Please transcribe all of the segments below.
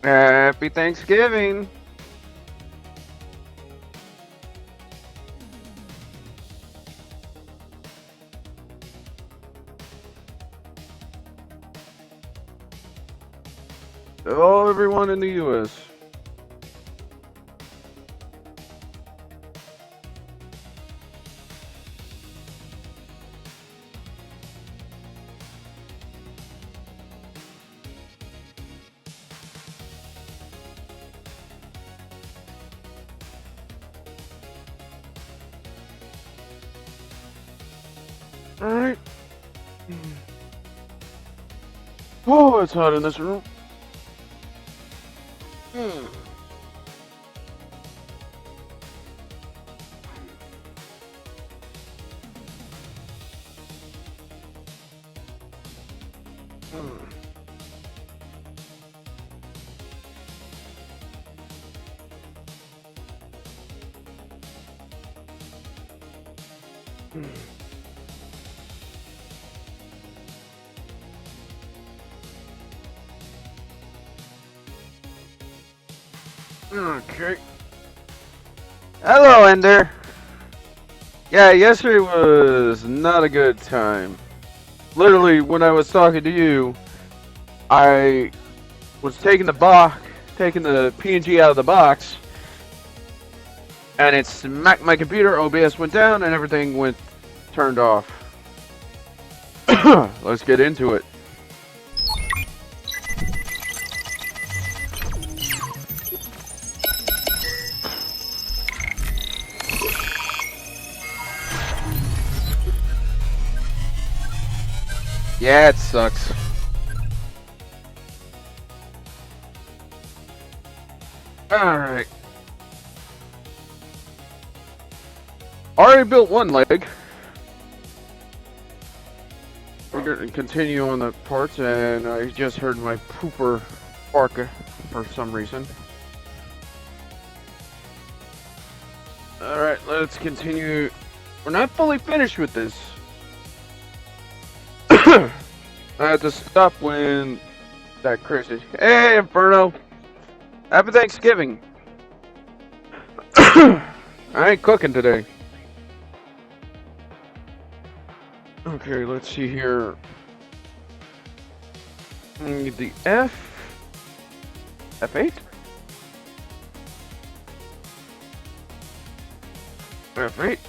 Happy Thanksgiving! Hello, everyone in the U.S. Alright. Oh, it's hot in this room. Hmm. Okay. Hello, Ender. Yeah, yesterday was not a good time. Literally, when I was talking to you, I was taking the PNG out of the box, and it smacked my computer. OBS went down, and everything went turned off. Let's get into it. Yeah, it sucks. Alright. Already built one leg. We're going to continue on the parts, and I just heard my pooper bark for some reason. Alright, let's continue. We're not fully finished with this. I had to stop when that crazy. Hey, Inferno! Happy Thanksgiving! I ain't cooking today. Okay, let's see here. The F8? F8?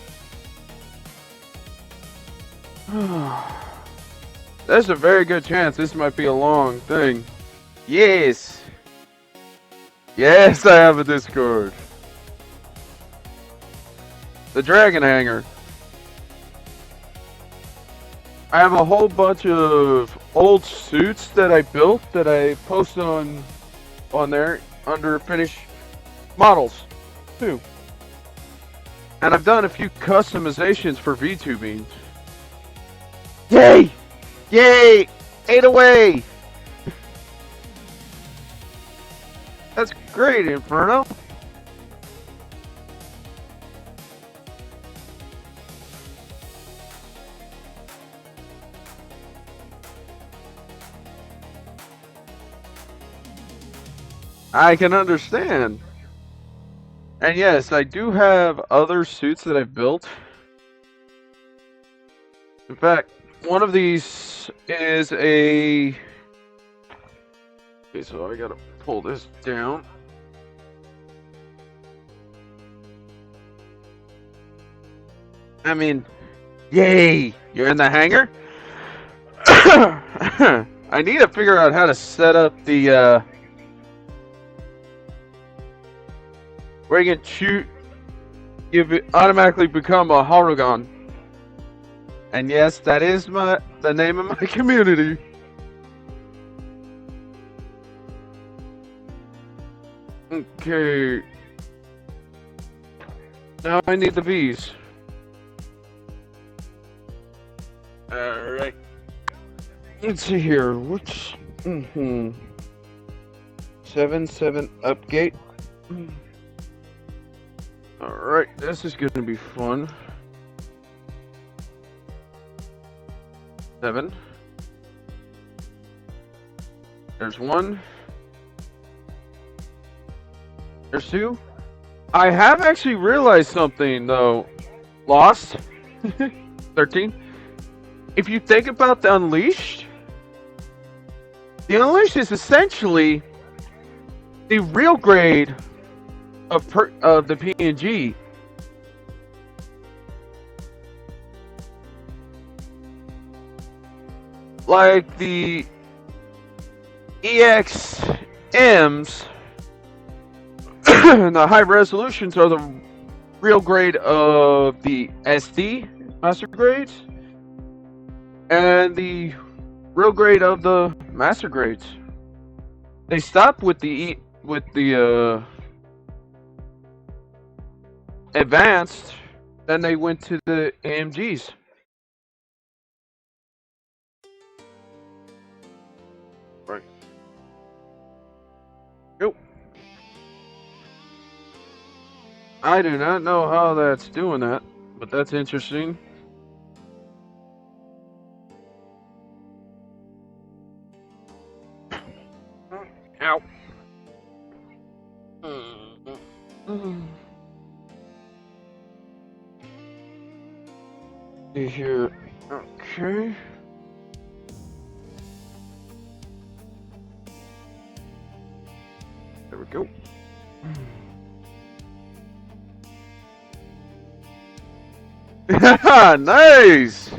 There's a very good chance this might be a long thing. Yes! Yes, I have a Discord. The Dragon Hanger. I have a whole bunch of old suits that I built that I post on there under finished models too. And I've done a few customizations for VTubing. Yay! Yay! 8 away! That's great, Inferno. I can understand. And yes, I do have other suits that I've built. In fact, one of these is a... Okay, so I gotta pull this down. I mean, yay! You're in the hangar? I need to figure out how to set up the, where you can shoot, you automatically become a hologon. And yes, that is the name of my community. Okay. Now I need the V's. Alright. Let's see here. Which 7 upgate. Alright, this is gonna be fun. 7. There's 1. There's two. I have actually realized something though. Lost 13. If you think about the Unleashed is essentially the real grade of the PNG. Like the EXMs, the high resolutions are the real grade of the SD master grades, and the real grade of the master grades. They stopped with the advanced, then they went to the AMGs. Right. Yep. I do not know how that's doing that, but that's interesting. Ow. See here. Okay. There we go. Nice!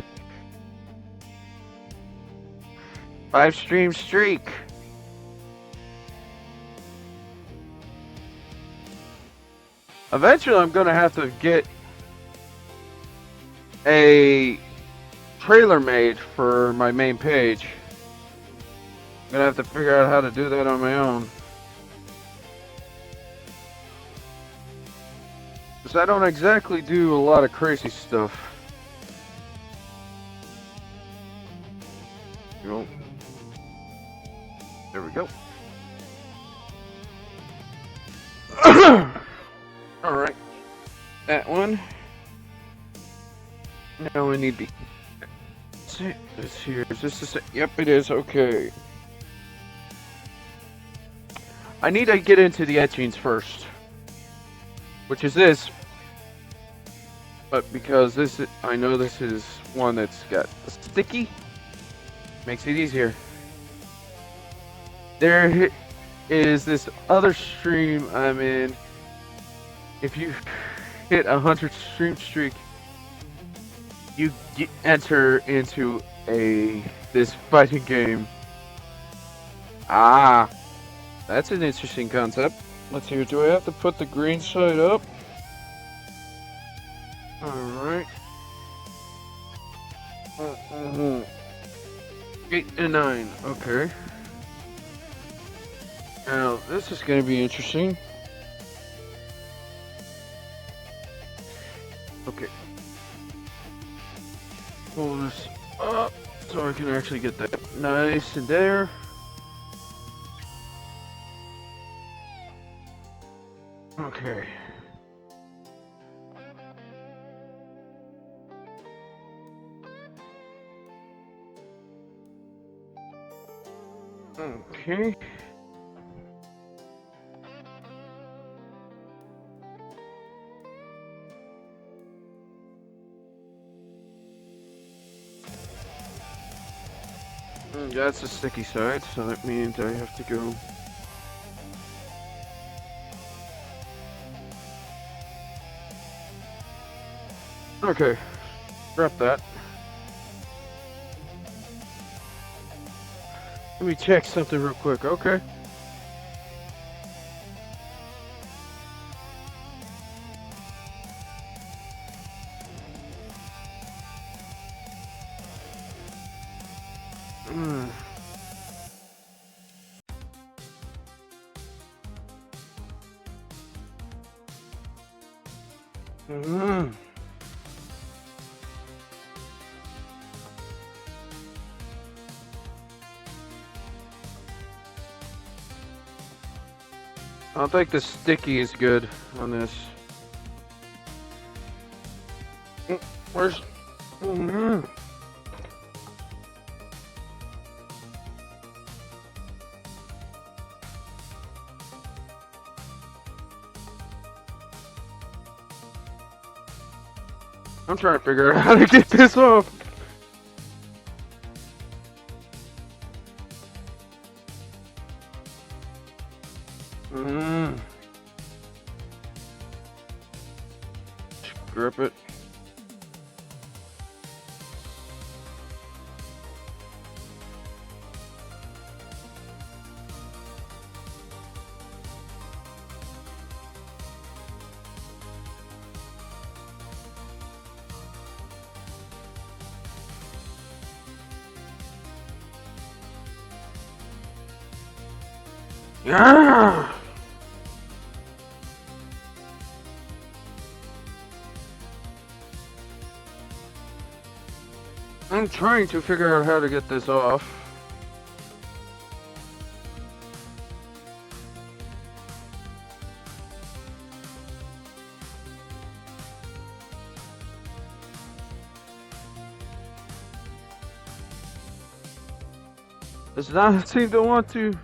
5-stream streak. Eventually, I'm gonna have to get a trailer made for my main page. I'm gonna have to figure out how to do that on my own. Because I don't exactly do a lot of crazy stuff. Nope. There we go. Alright. That one. Now we need the... This here. Is this the same? Yep, it is. Okay. I need to get into the etchings first. Which is this. But because this is... I know this is one that's got sticky. Makes it easier. There is this other stream I'm in. If you hit 100 stream streak, you enter into this fighting game. Ah, that's an interesting concept. Let's see. Do I have to put the green side up? All right. 8 and 9. Okay. Now this is going to be interesting. Okay. Pull this up so I can actually get that nice in there. Okay. Okay. That's the sticky side, so that means I have to go. Okay, drop that. Let me check something real quick, okay? I don't think the sticky is good on this. Where's... I'm trying to figure out how to get this off. Grip it. Yeah. I'm trying to figure out how to get this off. Does not seem to want to.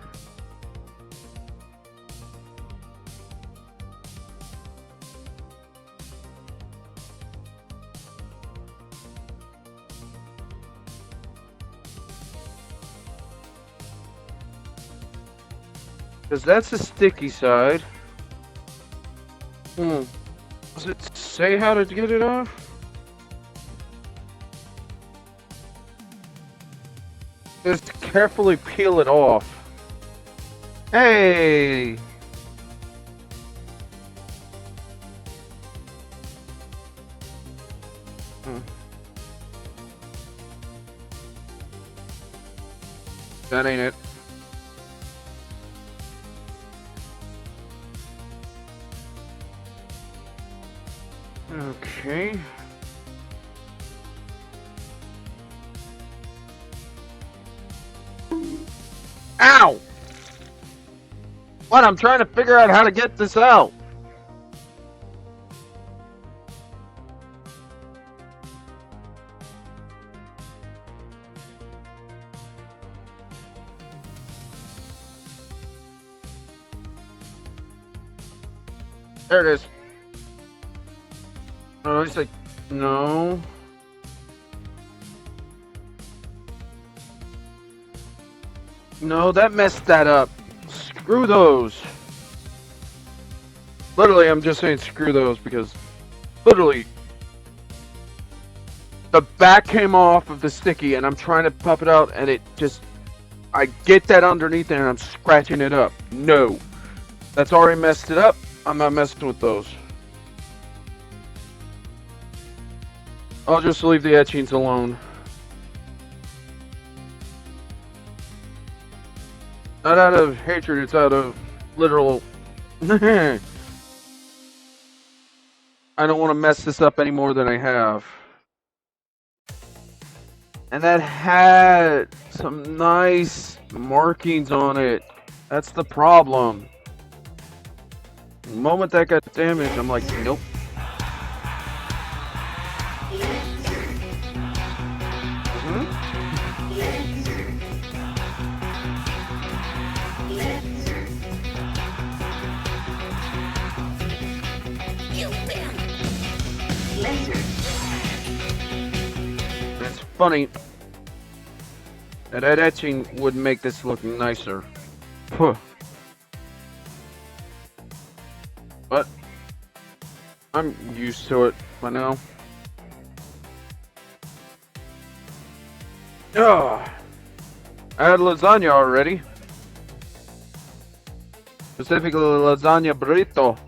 Because that's the sticky side. Does it say how to get it off? Just carefully peel it off. Hey! That ain't it. Okay. Ow! What? I'm trying to figure out how to get this out. There it is. Oh, it's like, no. No, that messed that up. Screw those. Literally, I'm just saying screw those because literally the back came off of the sticky and I'm trying to pop it out and it just, I get that underneath there and I'm scratching it up. No. That's already messed it up. I'm not messing with those. I'll just leave the etchings alone. Not out of hatred, it's out of literal... I don't want to mess this up any more than I have. And that had some nice markings on it. That's the problem. The moment that got damaged, I'm like, nope. It's funny that etching would make this look nicer. But I'm used to it by now. I had lasagna already. Specifically lasagna burrito.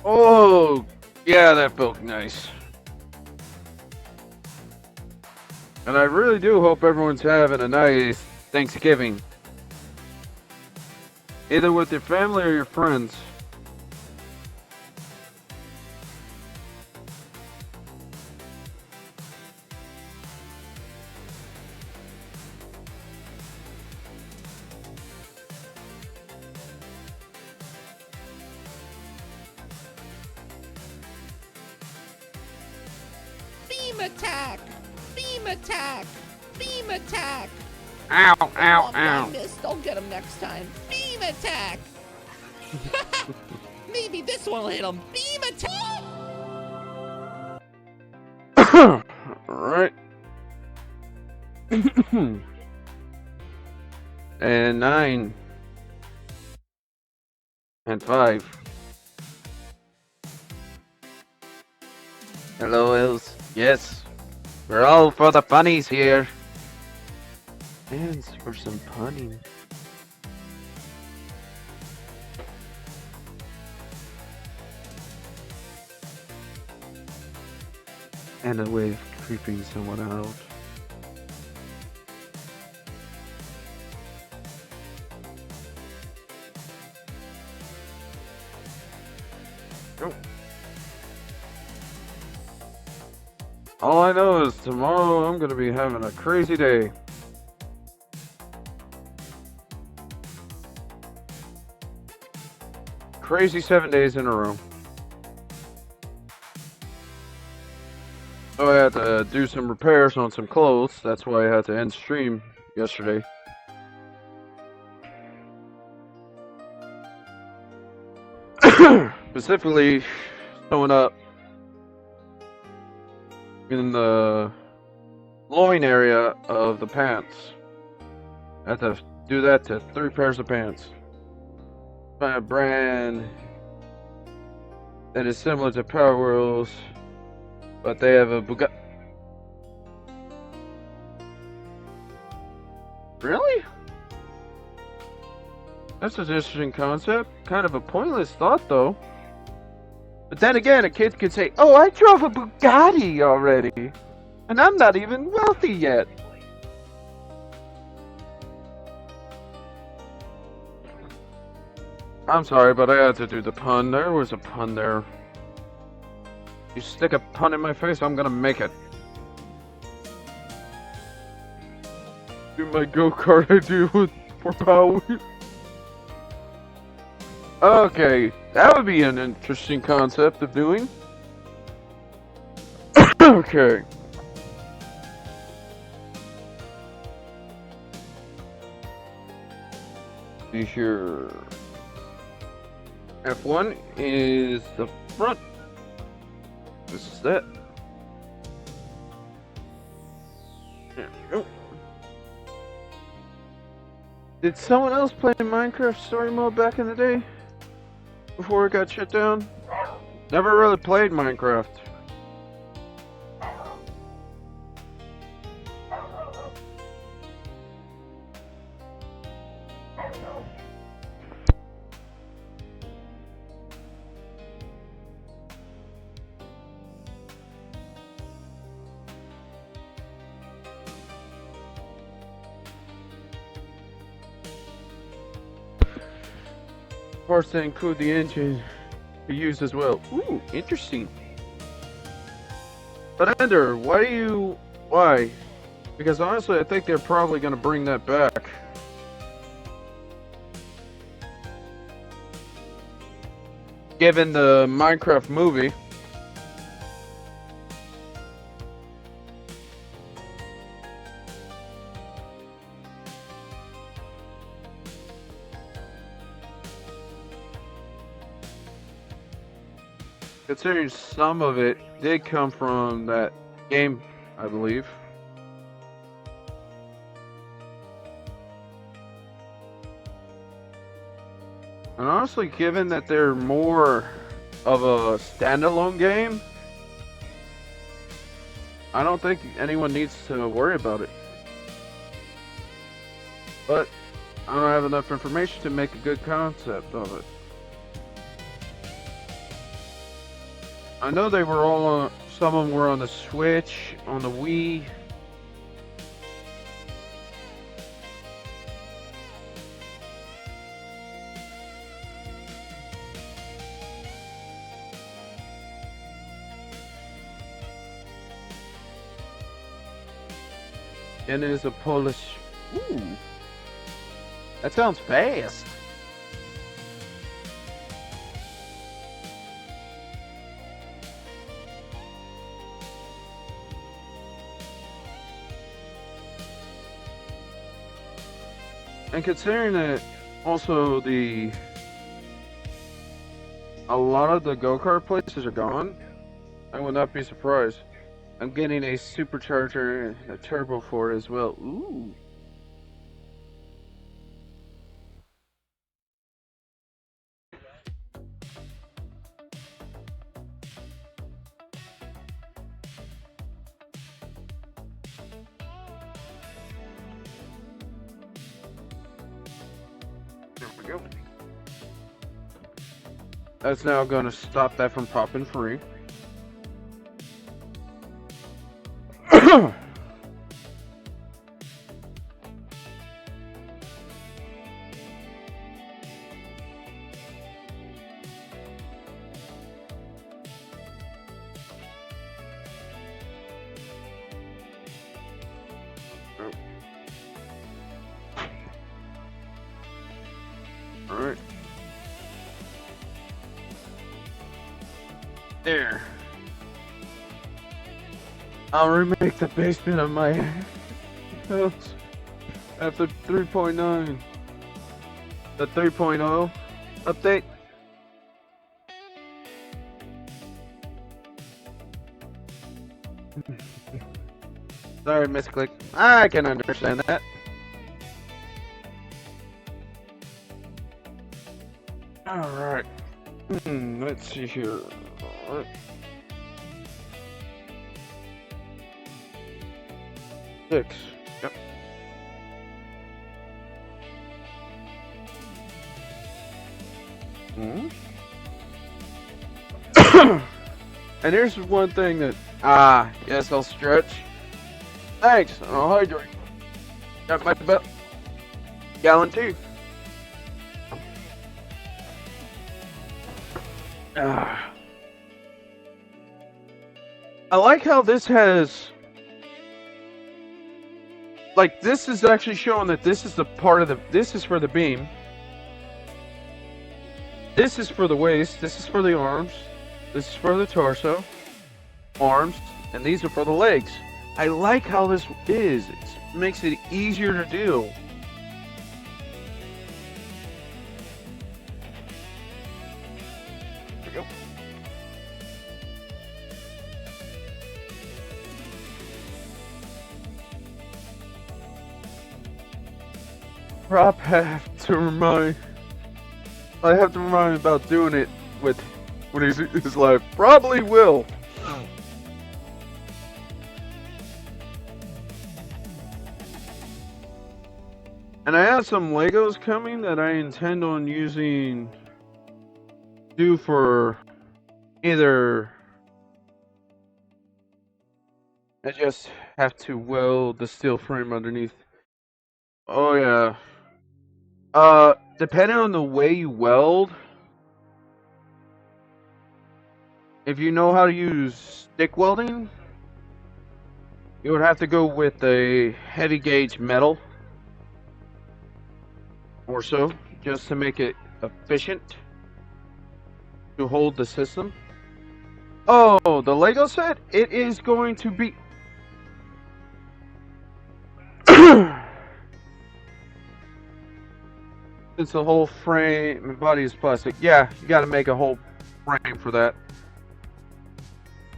Oh, yeah, that felt nice. And I really do hope everyone's having a nice Thanksgiving. Either with your family or your friends. Beam attack! Beam attack! Beam attack! Ow, ow, ow. I missed. I'll get him next time. Beam attack! Maybe this one will hit him. Beam attack! Alright. And 9. And 5. Hello, Els. Yes. We're all for the funnies here. And for some punning. And a way of creeping someone out. Oh. All I know is tomorrow I'm gonna be having a crazy day. Crazy 7 days in a row. So I had to do some repairs on some clothes. That's why I had to end stream yesterday. Specifically, sewing up in the loin area of the pants. I had to do that to 3 pairs of pants. By a brand that is similar to Power Wheels, but they have a Bugatti. Really? That's an interesting concept. Kind of a pointless thought, though. But then again, a kid could say, "Oh, I drove a Bugatti already, and I'm not even wealthy yet." I'm sorry, but I had to do the pun. There was a pun there. You stick a pun in my face, I'm gonna make it. Do my go-kart I do with for power. Okay, that would be an interesting concept of doing. Okay. See here. F1 is the front. This is that. There we go. Did someone else play Minecraft Story Mode back in the day? Before it got shut down? Never really played Minecraft. Parts that include the engine be used as well. Ooh, interesting. But Ender, why? Because honestly, I think they're probably gonna bring that back. Given the Minecraft movie. Considering some of it did come from that game, I believe. And honestly, given that they're more of a standalone game, I don't think anyone needs to worry about it. But I don't have enough information to make a good concept of it. I know they were all on, some of them were on the Switch, on the Wii. And it is a Polish. Ooh. That sounds fast. And considering that also the A lot of the go-kart places are gone. I would not be surprised. I'm getting a supercharger and a turbo for it as well. Ooh. There we go. That's now going to stop that from popping free. Alright. There. I'll remake the basement of my house after 3.9. The 3.0 update. Sorry, misclick. I can understand that. Alright. Let's see here. Alright. 6. Yep. And here's one thing that yes, I'll stretch. Thanks, I'll hydrate. Got my gallon too. I like how this has, like, this is actually showing that this is the part of the, this is for the beam. This is for the waist, this is for the arms, this is for the torso, arms, and these are for the legs. I like how this is. It makes it easier to do. There we go. Prop have to remind. I have to remind him about doing it with when he's in his life. Probably will. And I have some Legos coming that I intend on using. Do for either. I just have to weld the steel frame underneath. Oh yeah. Depending on the way you weld, if you know how to use stick welding, you would have to go with a heavy gauge metal or so, just to make it efficient to hold the system. Oh, the Lego set? It is going to be... Since the whole frame and body is plastic, yeah, you gotta make a whole frame for that.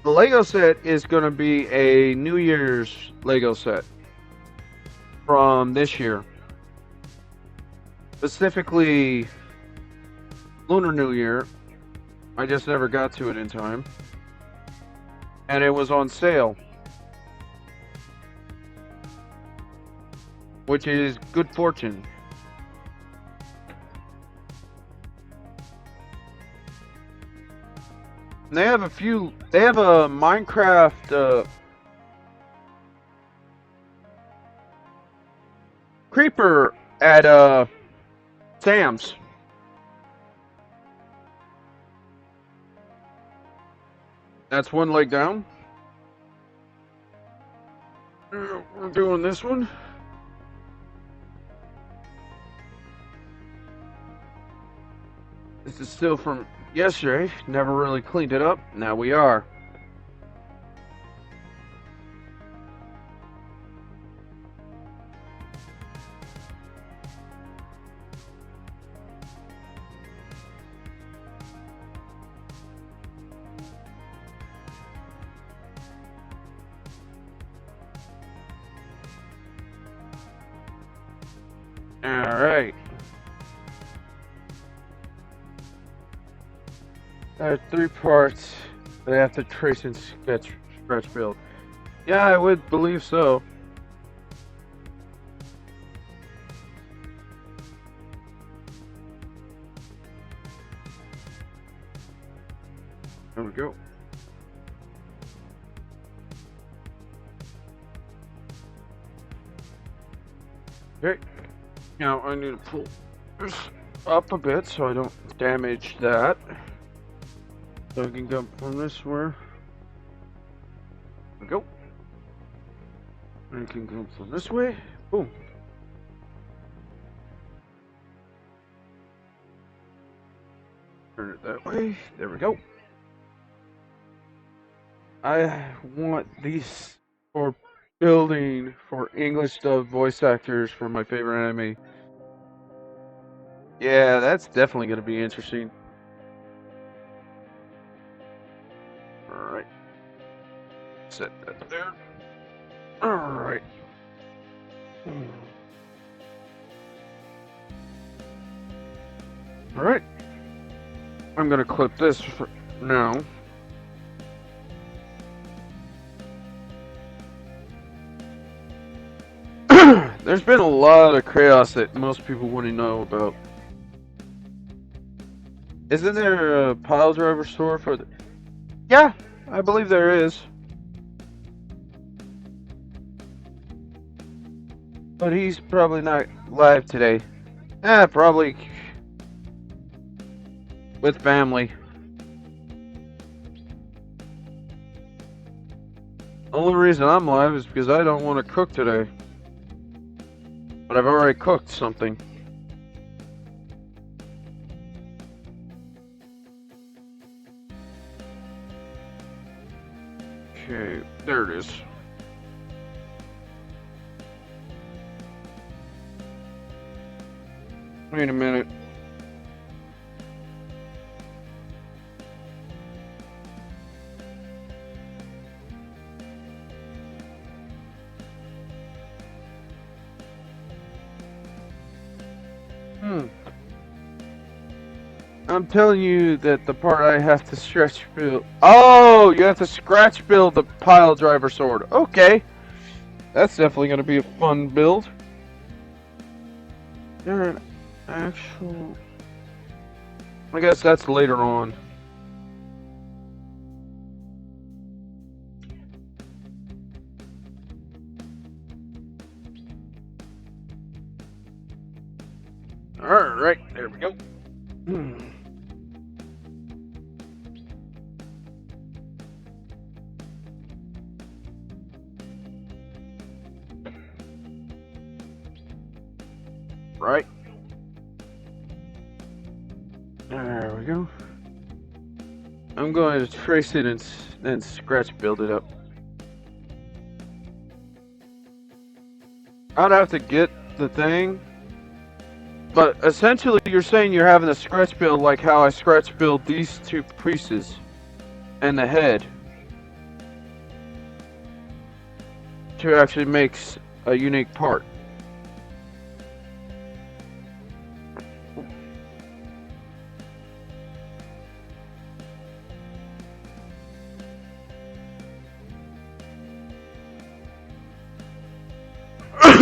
The Lego set is gonna be a New Year's Lego set from this year. Specifically, Lunar New Year. I just never got to it in time. And it was on sale. Which is good fortune. And they have a few. They have a Minecraft creeper at Sam's. That's one leg down. We're doing this one. This is still from yesterday. Never really cleaned it up. Now we are. Alright. There are 3 parts that I have to trace and scratch build. Yeah, I would believe so. There we go. Okay. Now I need to pull this up a bit so I don't damage that. So I can go from this way. There we go. I can go from this way. Boom. Turn it that way. There we go. I want these for building for English dub voice actors for my favorite anime. Yeah, that's definitely going to be interesting. Alright. Set that there. Alright. Alright. I'm going to clip this for now. There's been a lot of chaos that most people wouldn't know about. Isn't there a pile driver store for the... Yeah, I believe there is. But he's probably not live today. Probably with family. Only reason I'm live is because I don't want to cook today. But I've already cooked something. Okay, there it is. Wait a minute. I'm telling you that the part I have to stretch build. Oh, you have to scratch build the pile driver sword. Okay. That's definitely going to be a fun build. There an actual... I guess that's later on. Alright, there we go. Right. There we go. I'm going to trace it and then scratch build it up. I'd have to get the thing. But essentially you're saying you're having a scratch build like how I scratch build these 2 pieces and the head to actually make a unique part.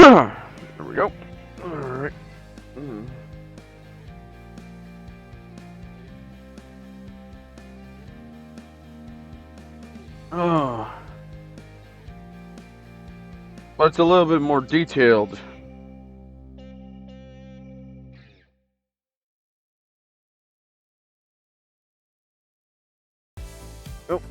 There we go. Alright. Oh. But it's a little bit more detailed. Oh.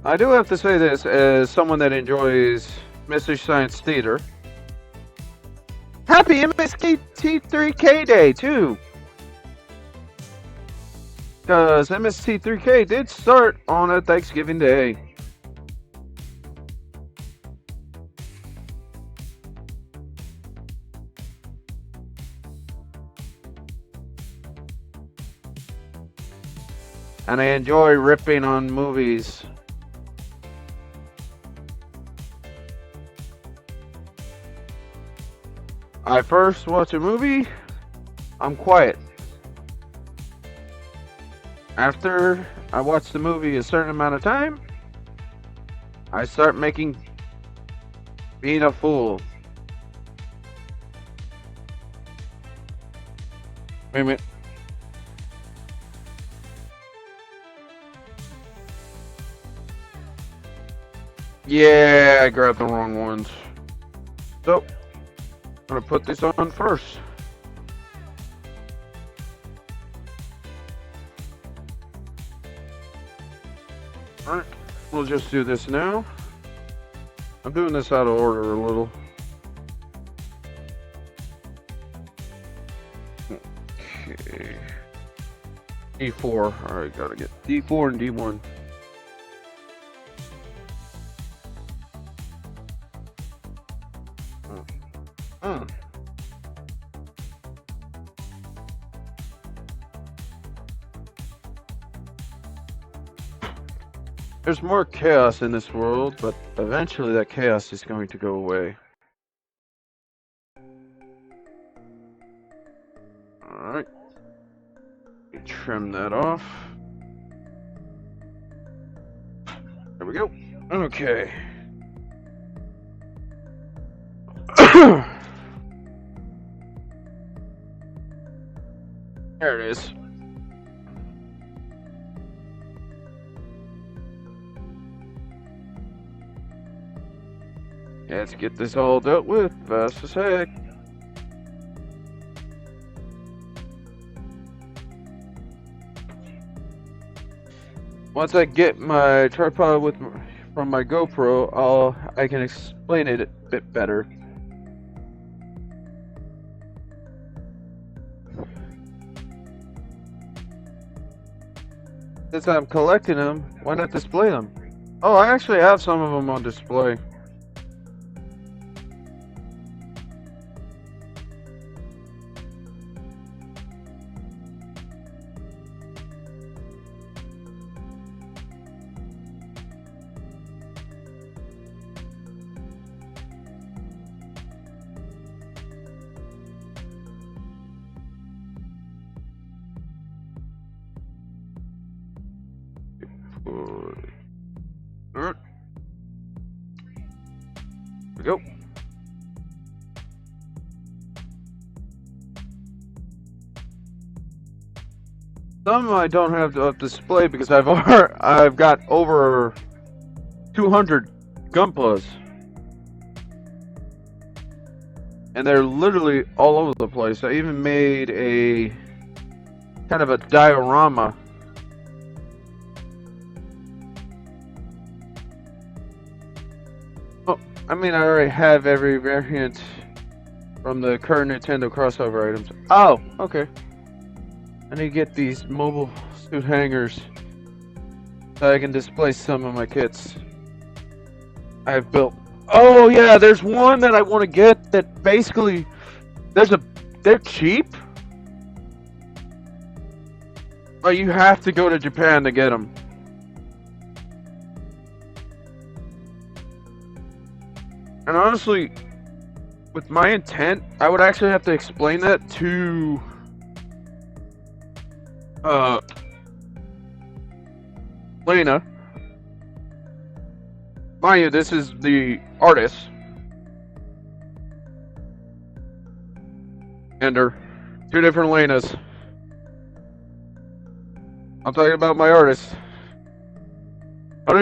I do have to say this as someone that enjoys Mystery Science Theater. Happy MST3K Day, too! Because MST3K did start on a Thanksgiving Day. And I enjoy ripping on movies. I first watch a movie, I'm quiet. After I watch the movie a certain amount of time, I start being a fool. Wait a minute. Yeah, I grabbed the wrong ones. So, I'm gonna put this on first. Alright, we'll just do this now. I'm doing this out of order a little. Okay. D4. Alright, gotta get D4 and D1. There's more chaos in this world, but eventually that chaos is going to go away. Alright. Trim that off. There we go. Okay. There it is. Let's get this all dealt with fast as heck. Once I get my tripod from my GoPro, I can explain it a bit better. Since I'm collecting them, why not display them? Oh, I actually have some of them on display. There we go. Some I don't have to display because I've got over 200 gunplas, and they're literally all over the place. I even made a kind of a diorama. Oh, I mean, I already have every variant from the current Nintendo crossover items. Oh, okay. I need to get these mobile suit hangers so I can display some of my kits I've built. Oh yeah, there's one that I want to get that basically they're cheap, but you have to go to Japan to get them. And honestly, with my intent, I would actually have to explain that to Lena. Mind you, this is the artist. And they're two different Lenas. I'm talking about my artist. I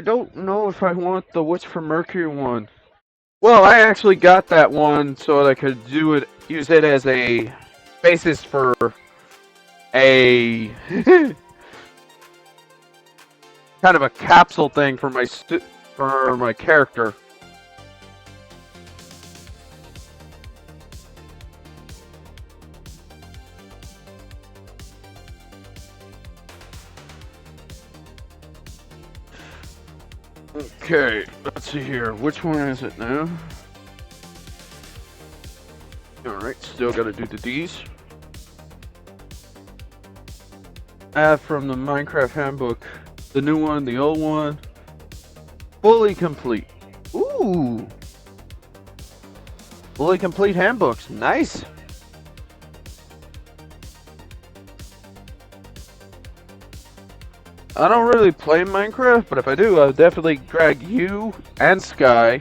don't know if I want the Witch from Mercury one. Well, I actually got that one so that I could use it as a basis for a kind of a capsule thing for my character. Okay, let's see here. Which one is it now? Alright, still gotta do the D's. From the Minecraft handbook. The new one, the old one. Fully complete. Ooh! Fully complete handbooks. Nice. I don't really play Minecraft, but if I do, I'll definitely drag you and Sky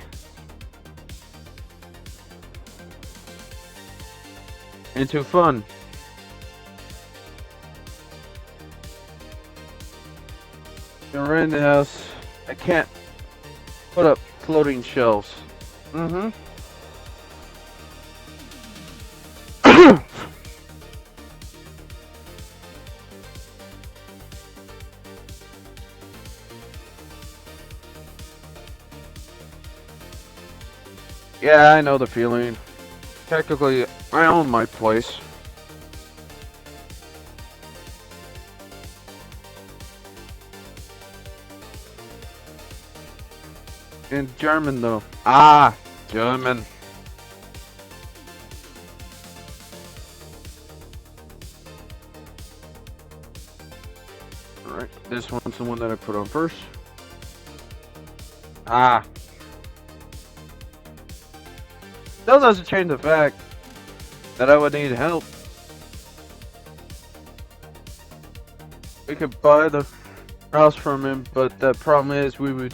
into fun. You're in the house. I can't put up floating shelves. Mm-hmm. Yeah, I know the feeling. Technically, I own my place. In German, though. Ah, German. Alright, this one's the one that I put on first. Ah. Still doesn't change the fact that I would need help. We could buy the house from him, but the problem is we would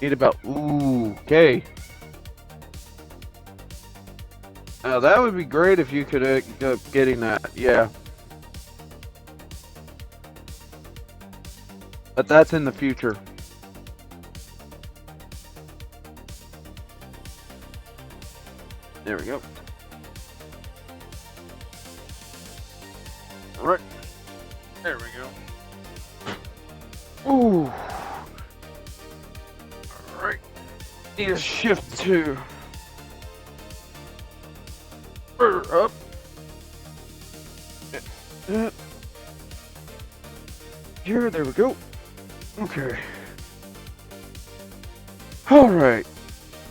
need about... Ooh, okay. Now that would be great if you could end up getting that, yeah. But that's in the future. There we go. Alright. There we go. Ooh. Alright. Need a shift to... Up. Here, there we go. Okay. Alright.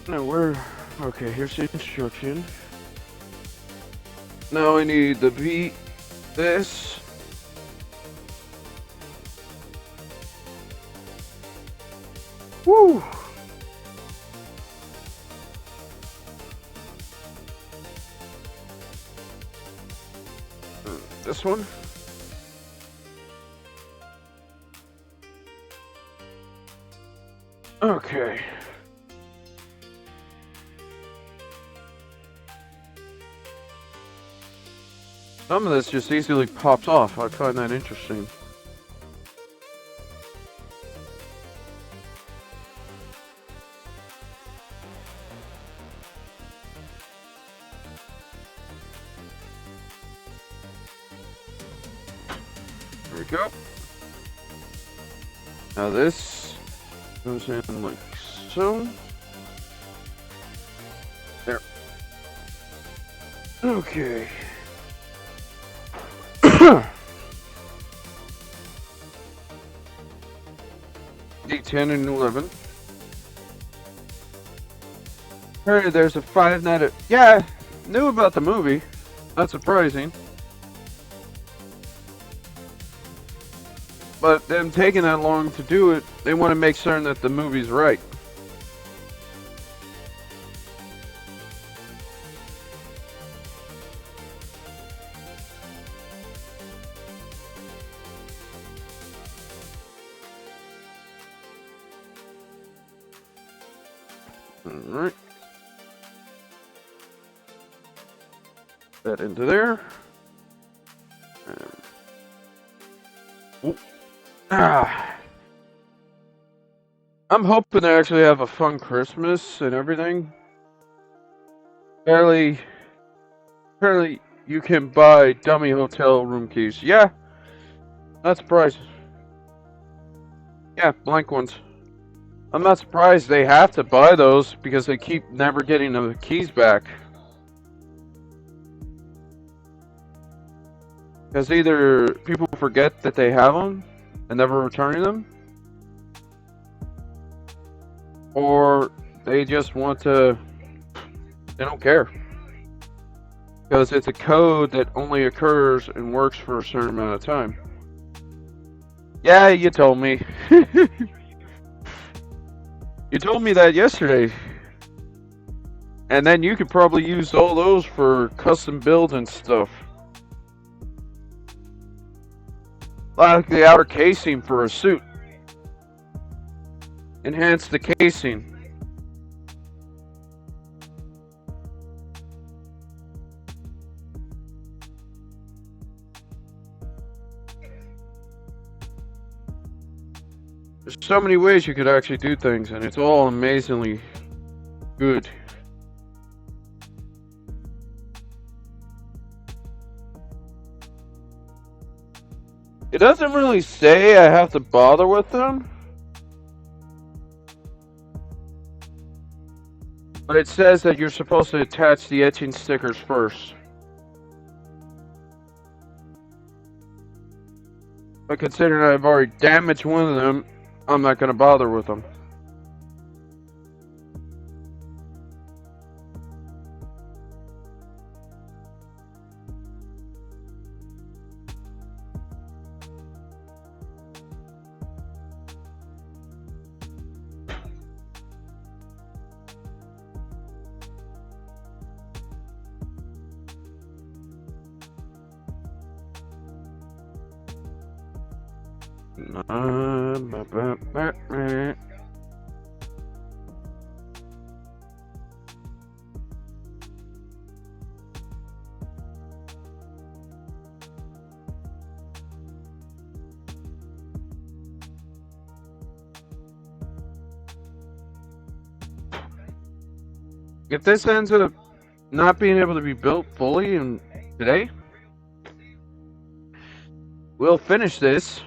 Now we're... Okay, here's the instruction. Now I need to beat this. Woo! This one. Okay. Some of this just easily pops off. I find that interesting. There we go. Now this goes in like so. There. Okay. D10 and 11. Heard there's a 5-night. Yeah, knew about the movie. Not surprising. But them taking that long to do it, they want to make certain that the movie's right. Alright. That into there. I'm hoping to actually have a fun Christmas and everything. Apparently you can buy dummy hotel room keys. Yeah, not surprised. Yeah, blank ones. I'm not surprised they have to buy those because they keep never getting the keys back. Because either people forget that they have them and never returning them, or they just want to, they don't care. Because it's a code that only occurs and works for a certain amount of time. Yeah, you told me. You told me that yesterday. And then you could probably use all those for custom builds and stuff. Like the outer casing for a suit. Enhance the casing. There's so many ways you could actually do things, and it's all amazingly good. It doesn't really say I have to bother with them, but it says that you're supposed to attach the etching stickers first. But considering I've already damaged one of them, I'm not going to bother with them. If this ends up not being able to be built fully in today, we'll finish this.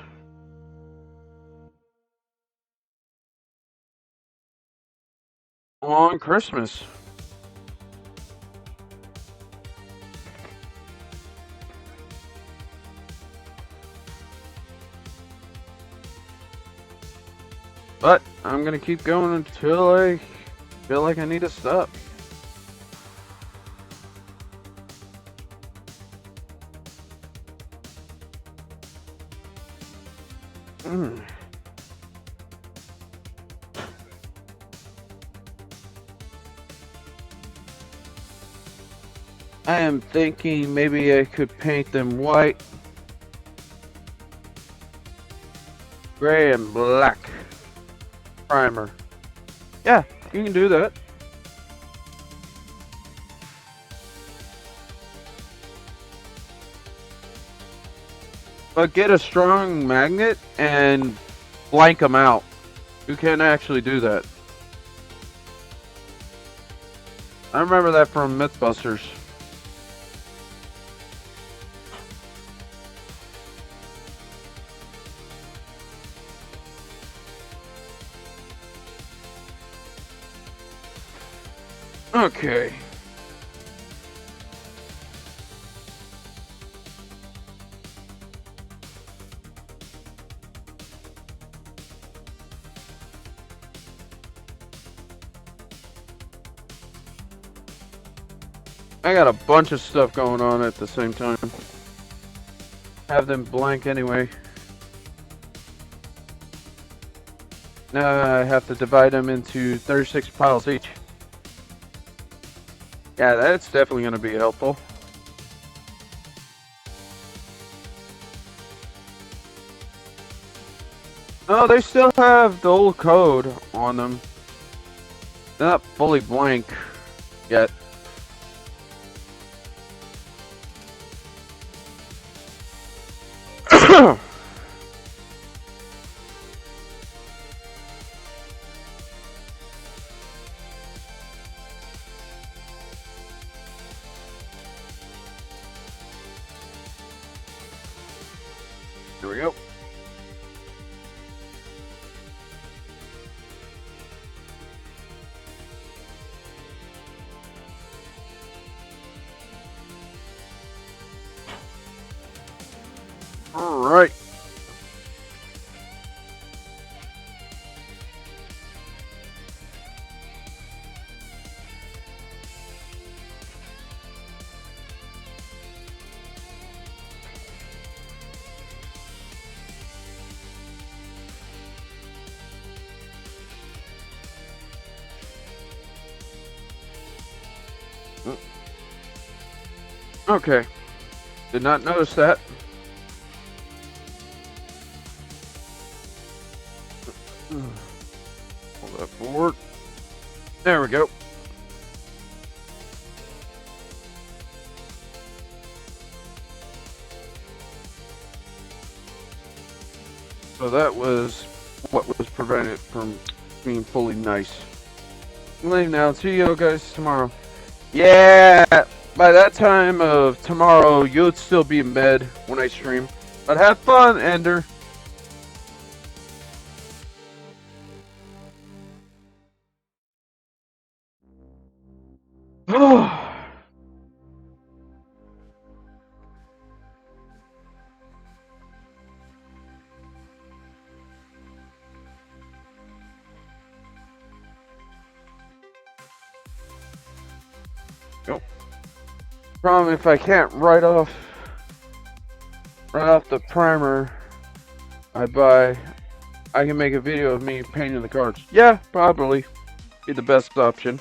On Christmas. But I'm gonna keep going until I feel like I need to stop. I am thinking maybe I could paint them white, gray, and black primer. Yeah, you can do that. But get a strong magnet and blank them out. You can actually do that. I remember that from Mythbusters. Okay. I got a bunch of stuff going on at the same time. Have them blank anyway. Now I have to divide them into 36 piles each. Yeah, that's definitely going to be helpful. Oh, they still have the old code on them. They're not fully blank yet. Here we go. All right. Okay. Did not notice that. Pull that forward. There we go. So that was what was prevented from being fully nice. I'm leaving now. See you guys tomorrow. Yeah, by that time of tomorrow, you'll still be in bed when I stream. But have fun, Ender. Yep. Problem if I can't write off the primer I buy, I can make a video of me painting the cards. Yeah, probably be the best option.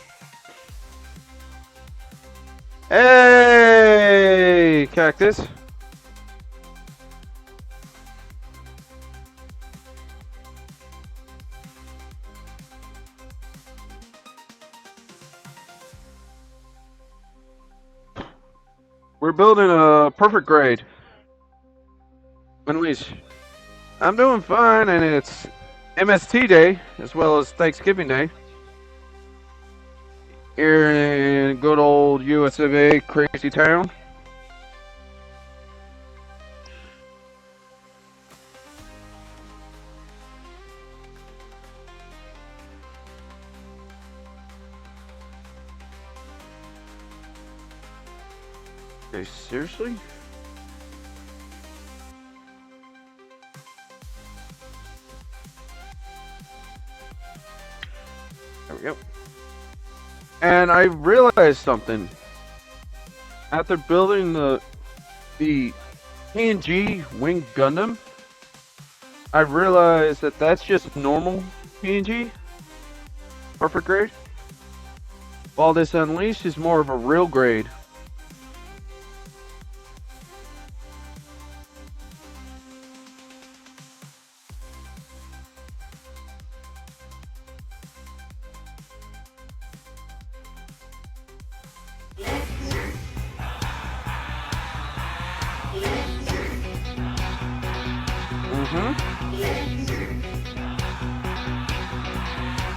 Hey, Cactus. We're building a perfect grade. Annalise, I'm doing fine, and it's MST Day as well as Thanksgiving Day. Here in good old US of A, crazy town. Okay, seriously? There we go. And I realized something. After building the PNG Wing Gundam, I realized that that's just normal PNG, perfect grade. While this Unleashed is more of a real grade.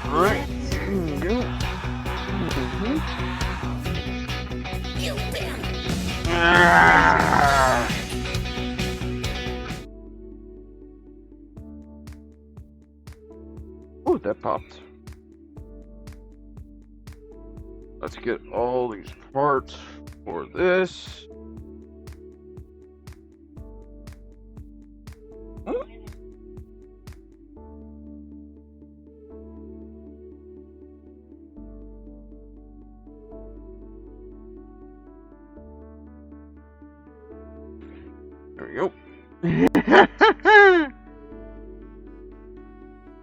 Alright. Oh, that popped. Let's get all these parts for this. There we go.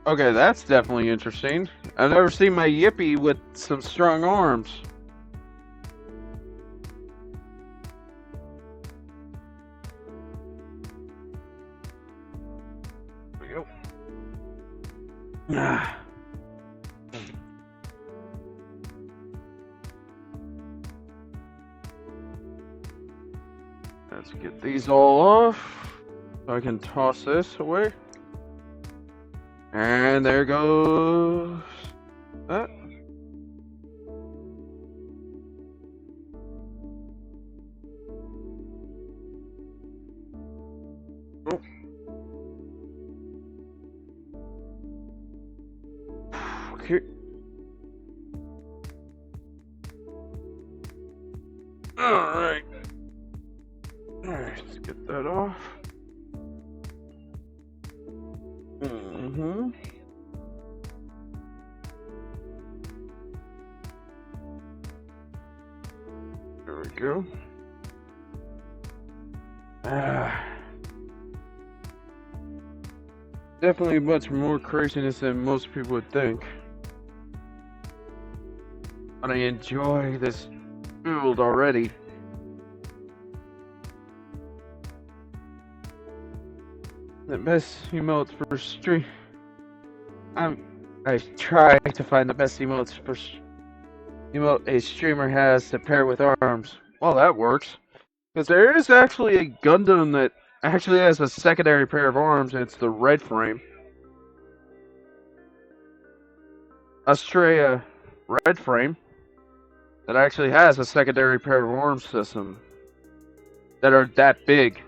Okay, that's definitely interesting. I've never seen my Yippee with some strong arms. There we go. Let's get these all off so I can toss this away. And there goes that. Oh. Okay. Alright. Alright, let's get that off. There we go. Definitely much more craziness than most people would think. But I enjoy this build already. The best emotes for stream. I try to find the best emotes for emote a streamer has to pair with arms. Well, that works. Because there is actually a Gundam that actually has a secondary pair of arms, and it's the red frame. Australia red frame that actually has a secondary pair of arms system that are that big.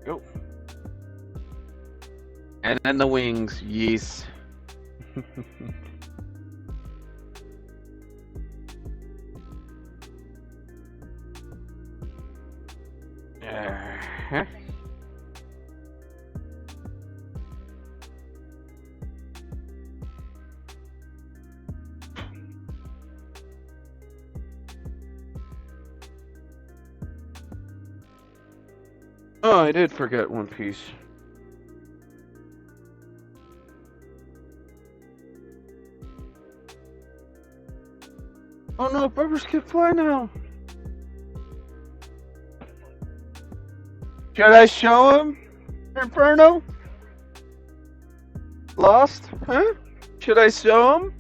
Go. And then the wings, yes. Uh-huh. Oh, I did forget One Piece. Oh no, Bubbers can fly now. Should I show him? Inferno? Lost? Huh? Should I show him?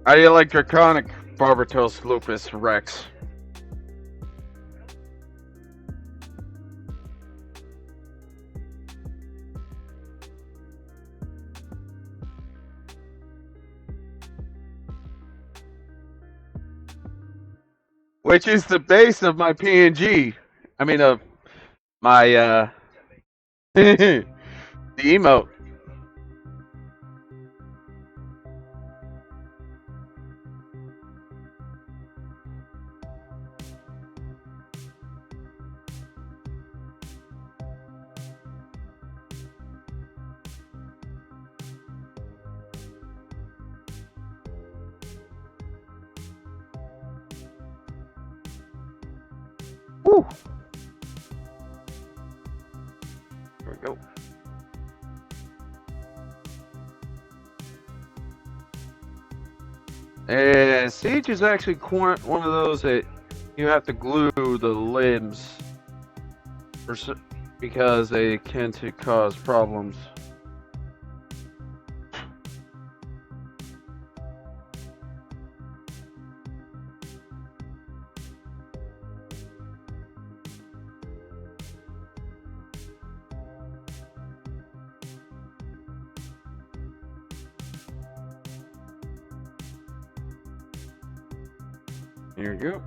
How do you like Draconic Barbatos Lupus Rex? Which is the base of my PNG. I mean, of my, the emote. Woo! There we go. And Siege is actually one of those that you have to glue the limbs because they tend to cause problems. There you go.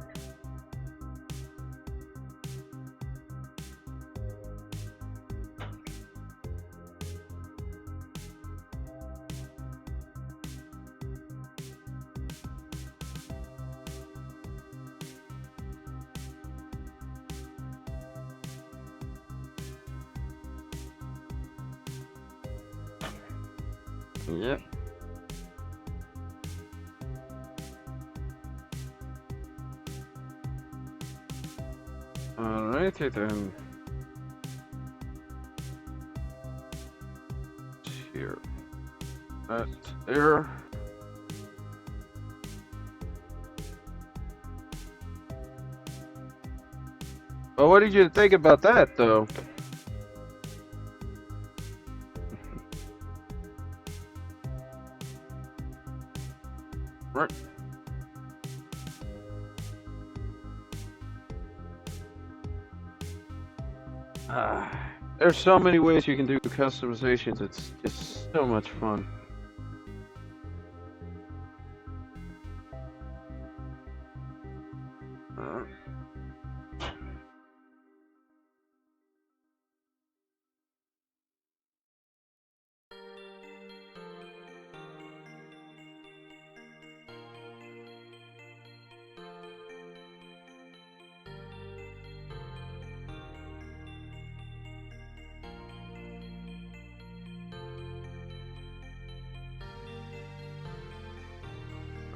Yep. Alrighty then. Here. That there. Well, what did you think about that, though? Right. There's so many ways you can do customizations. It's just so much fun.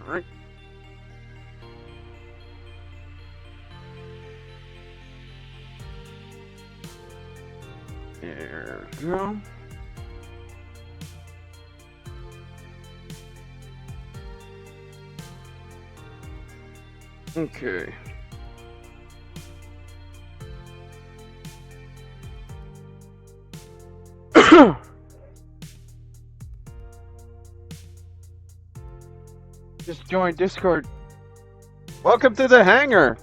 Alright. There we go. Okay. Just join Discord. Welcome to the hangar.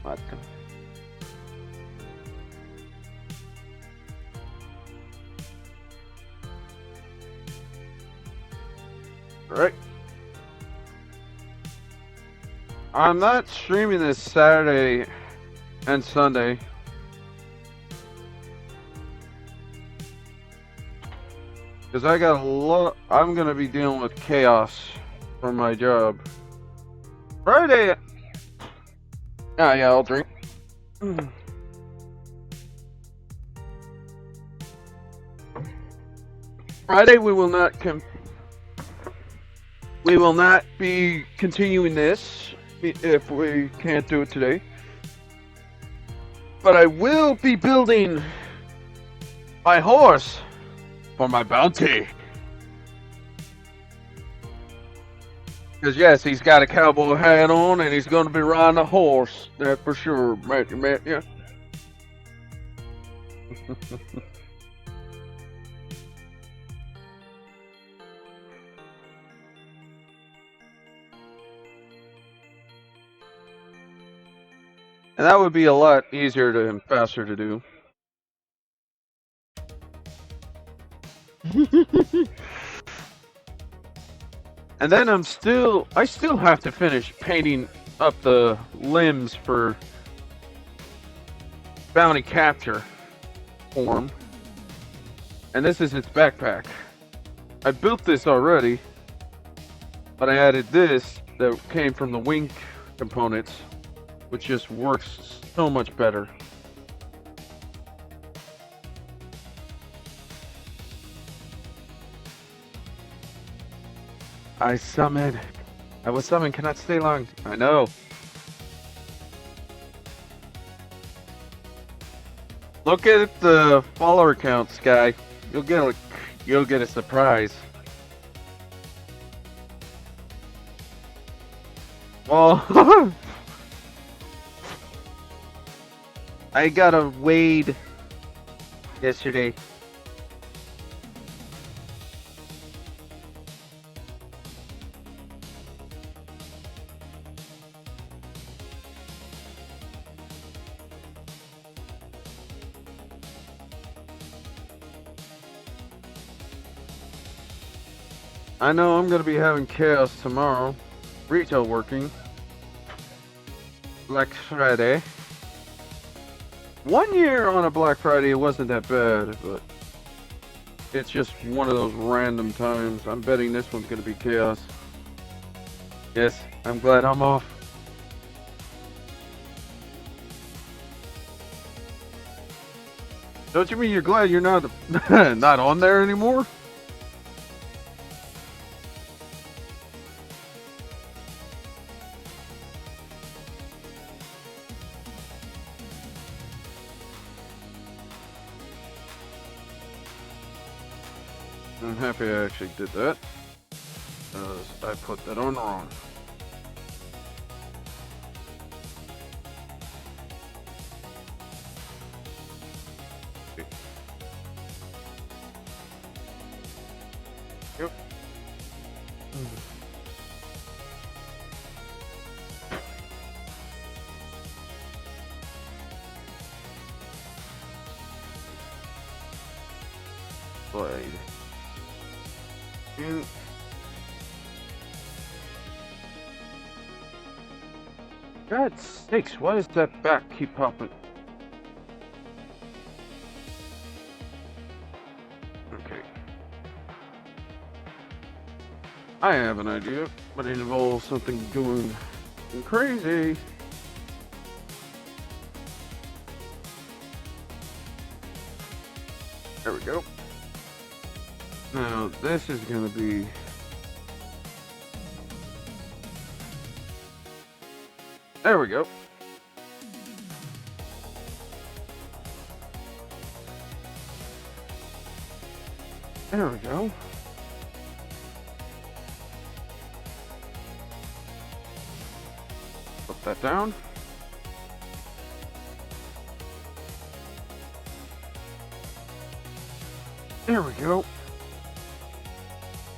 What the? Right. I'm not streaming this Saturday and Sunday. Because I got a lot. I'm going to be dealing with chaos for my job. Friday. Yeah, I'll drink. Friday we will not be continuing this if we can't do it today. But I will be building my horse for my bounty. Because yes, he's got a cowboy hat on and he's going to be riding a horse. That for sure, man. Yeah. And that would be a lot easier and faster to do. And then I still have to finish painting up the limbs for bounty capture form. And this is its backpack. I built this already, but I added this that came from the wing components, which just works so much better. I was summoned, cannot stay long. I know. Look at the follower count, Sky. You'll get a surprise. Well, I got a Wade yesterday. I know I'm gonna be having chaos tomorrow. Retail working. Black Friday. 1 year on a Black Friday, it wasn't that bad, but it's just one of those random times. I'm betting this one's gonna be chaos. Yes, I'm glad I'm off. Don't you mean you're glad you're not not on there anymore? I'm happy I actually did that, because I put that on wrong. Yep. Blade. And God sakes, why does that back keep popping? I have an idea, but it involves something going crazy. There we go. Now, this is gonna be... There we go. There we go. Put that down. There we go.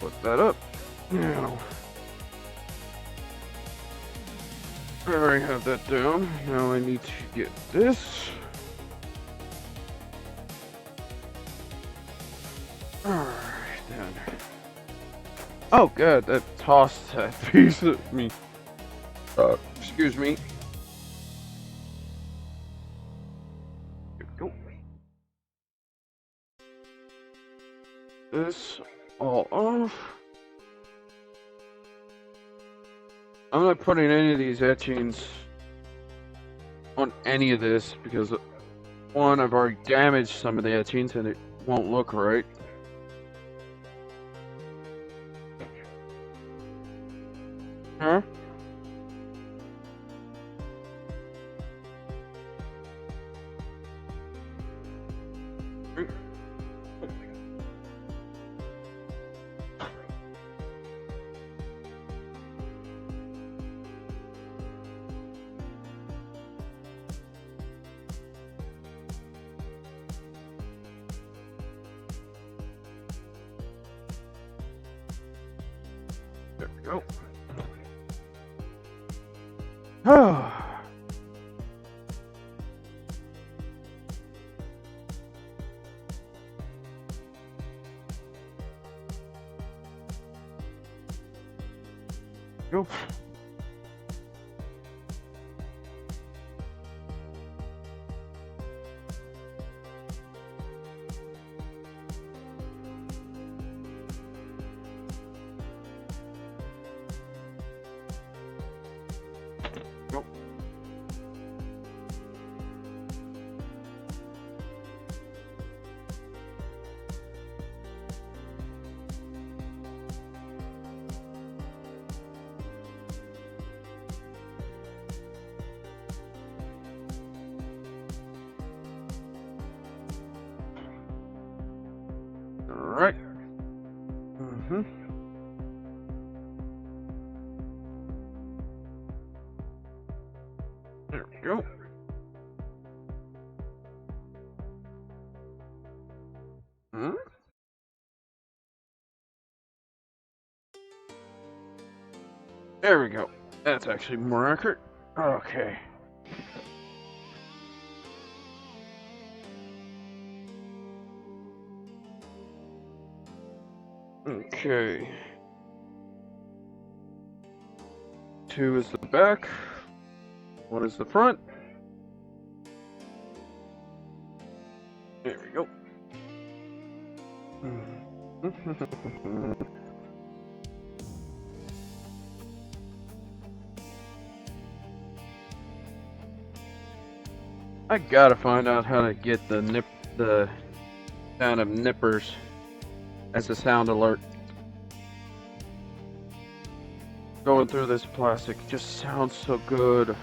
Put that up. Now, I already have that down. Now I need to get this. Alright then. Oh god, that tossed that piece at me. Excuse me. Here we go. This all off. I'm not putting any of these etchings on any of this because, one, I've already damaged some of the etchings and it won't look right. Huh? There we go. Oh. Go. Go. Alright. There we go. There we go. That's actually more accurate. Okay. Okay. 2 is the back. 1 is the front. There we go. I gotta find out how to get the sound of nippers as a sound alert. Going through this plastic just sounds so good.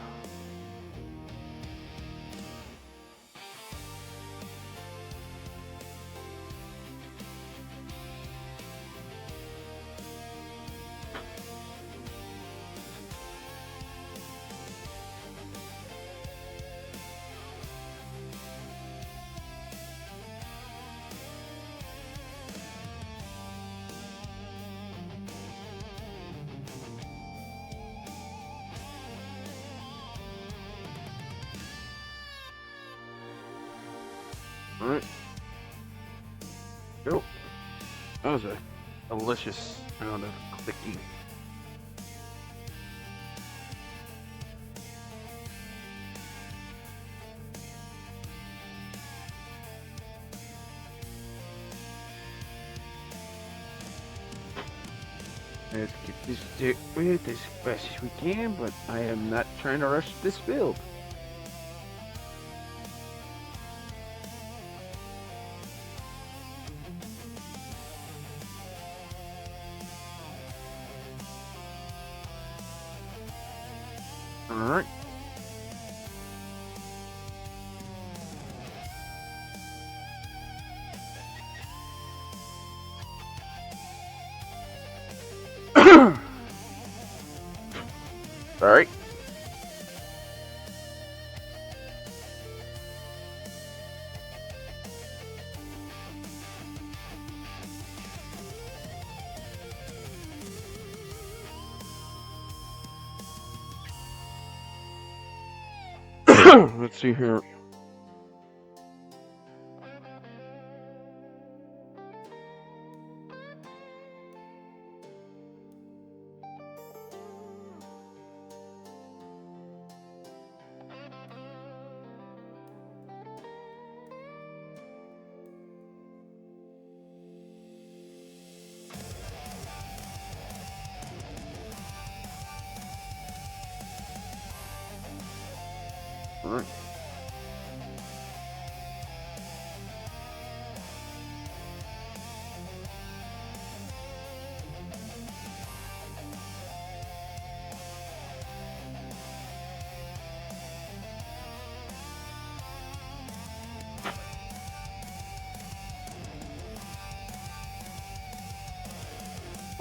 Alright. Go. That was a delicious sound of clicking. Let's get this stick with as fast as we can, but I am not trying to rush this build. Alright. Alright. Let's see here. Alright.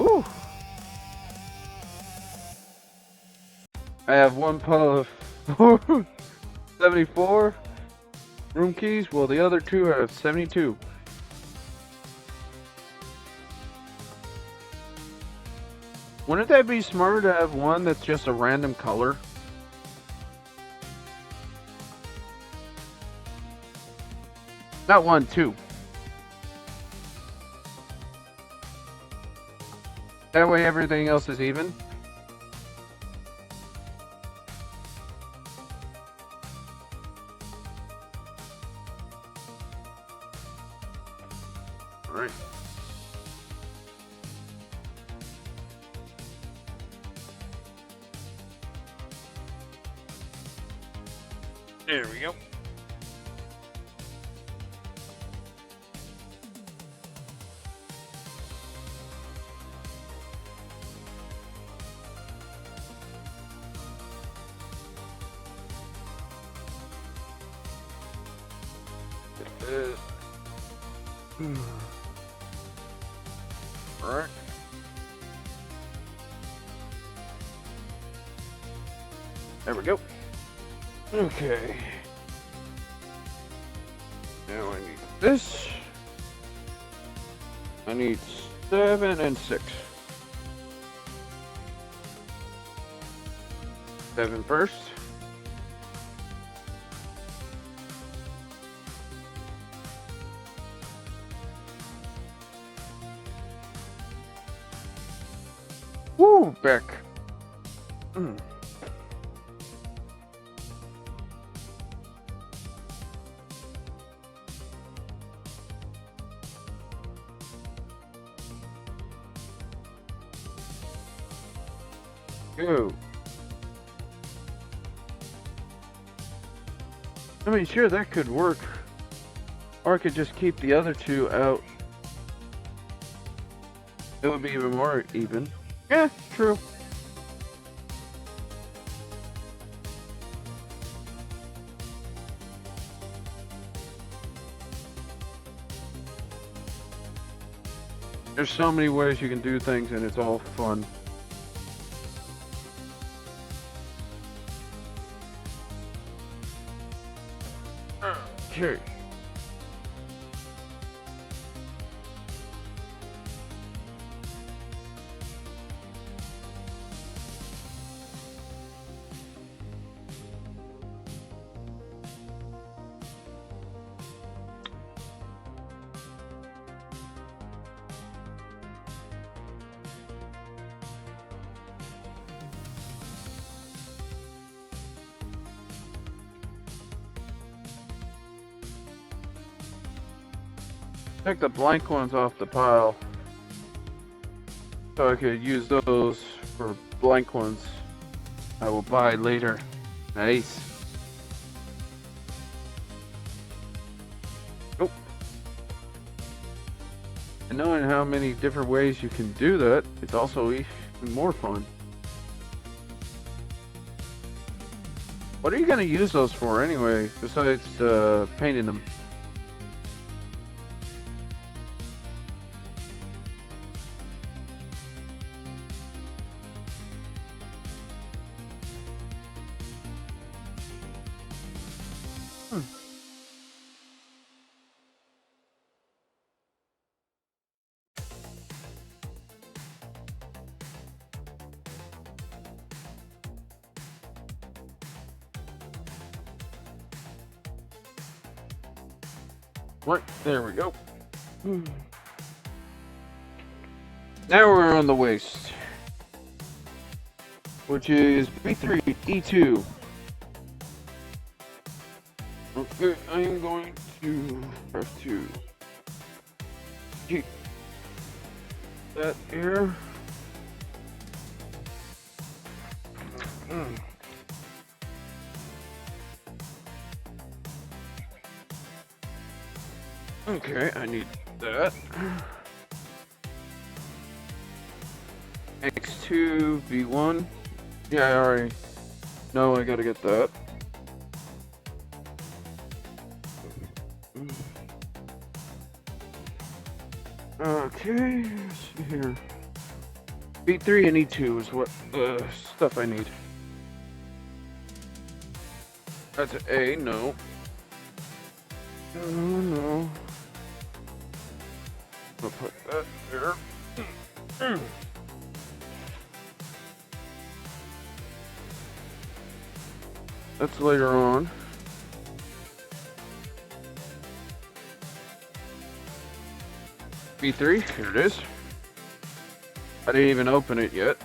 Ooh. I have one pile of 74 room keys, while the other two have 72. Wouldn't that be smarter to have one that's just a random color? Not one, two. That way everything else is even. Alright. There we go. Alright. There we go. Okay. Now I need this. I need 7 and 6. 7 first. Woo, back. Go. I mean, sure, that could work. Or I could just keep the other two out. It would be even more even. Yeah, true. There's so many ways you can do things, and it's all fun. Okay. Take the blank ones off the pile. so I could use those for blank ones I will buy later. Nice. Oh. And knowing how many different ways you can do that, it's also even more fun. What are you going to use those for anyway, besides painting them? Right, there we go. Now we're on the waist, which is B3, E2. Okay, I am going to have to keep that here. Okay, I need that. X2, V1. Yeah, I already know I gotta get that. Okay, let's see here. B3 and E2 is what stuff I need. That's an A, no. No. I'll put that there. That's later on. B3, here it is. I didn't even open it yet.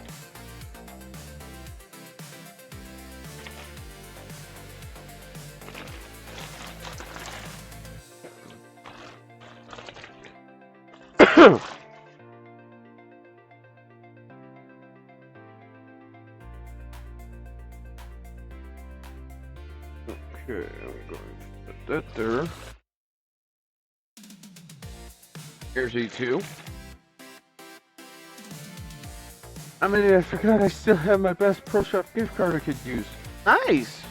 Okay, I'm going to put that there. Here's E2. I mean, I forgot I still have my best Pro Shop gift card I could use. Nice!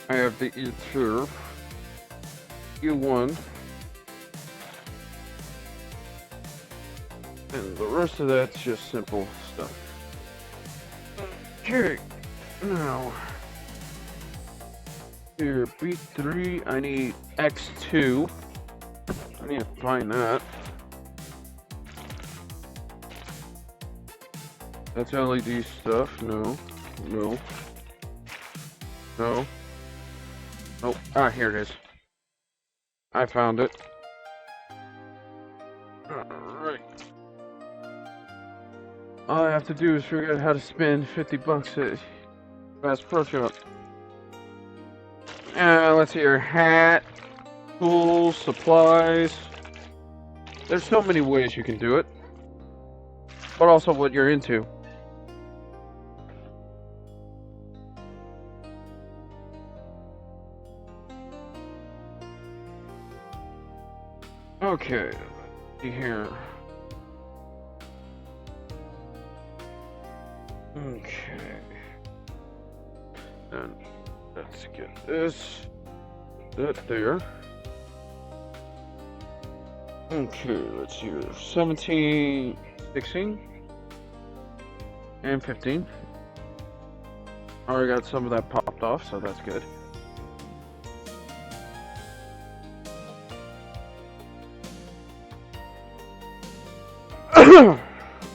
I have the E2, U1, and the rest of that's just simple stuff. Okay, now, here, B3, I need X2. I need to find that. That's LED stuff, no. Oh, here it is. I found it. Alright. All I have to do is figure out how to spend 50 bucks at Bass Pro Shop. Let's see here. Hat, tools, supplies. There's so many ways you can do it. But also what you're into. Okay, let's see here. Okay. And let's get this. That there. Okay, let's see here. 17, 16, and 15. Already got some of that popped off, so that's good.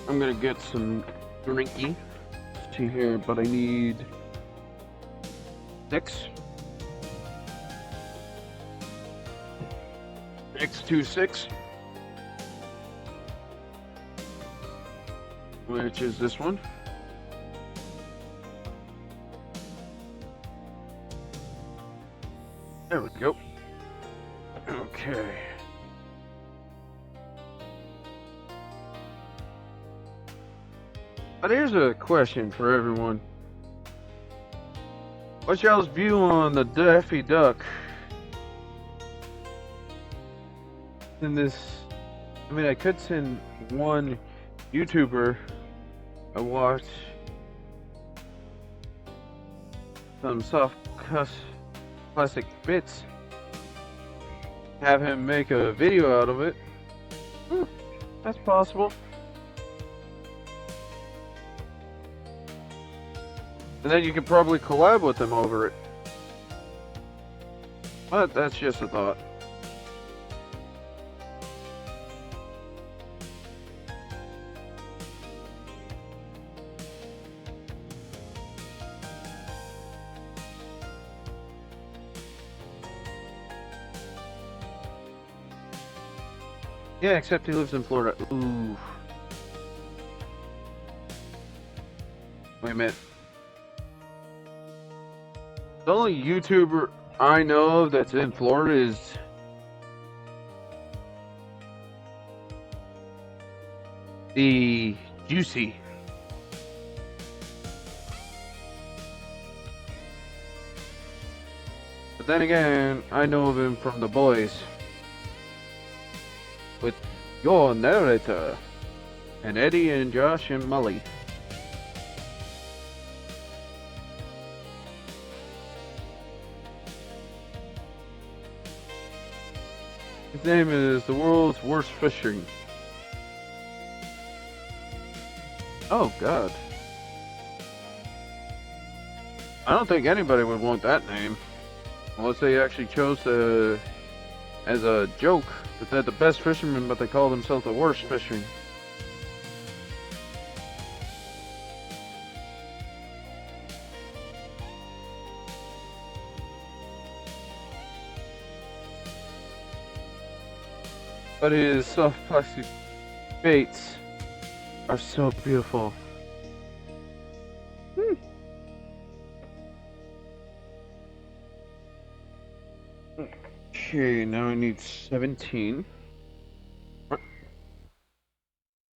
I'm gonna get some drinky. See here, but I need 6. X26, which is this one. There we go. Okay. But here's a question for everyone. What's y'all's view on the Daffy Duck? In this, I mean, I could send one YouTuber I watch some soft cuss plastic bits, have him make a video out of it. That's possible. And then you could probably collab with him over it. But that's just a thought. Yeah, except he lives in Florida. Ooh. Wait a minute. The only YouTuber I know of that's in Florida is the Juicy. But then again, I know of him from The Boys. With your narrator, and Eddie and Josh and Molly. His name is the world's worst fishing. Oh God. I don't think anybody would want that name. Unless they actually chose to, as a joke, that they're the best fishermen, but they call themselves the worst fishing. But his soft plastic baits are so beautiful. Okay, now I need 17.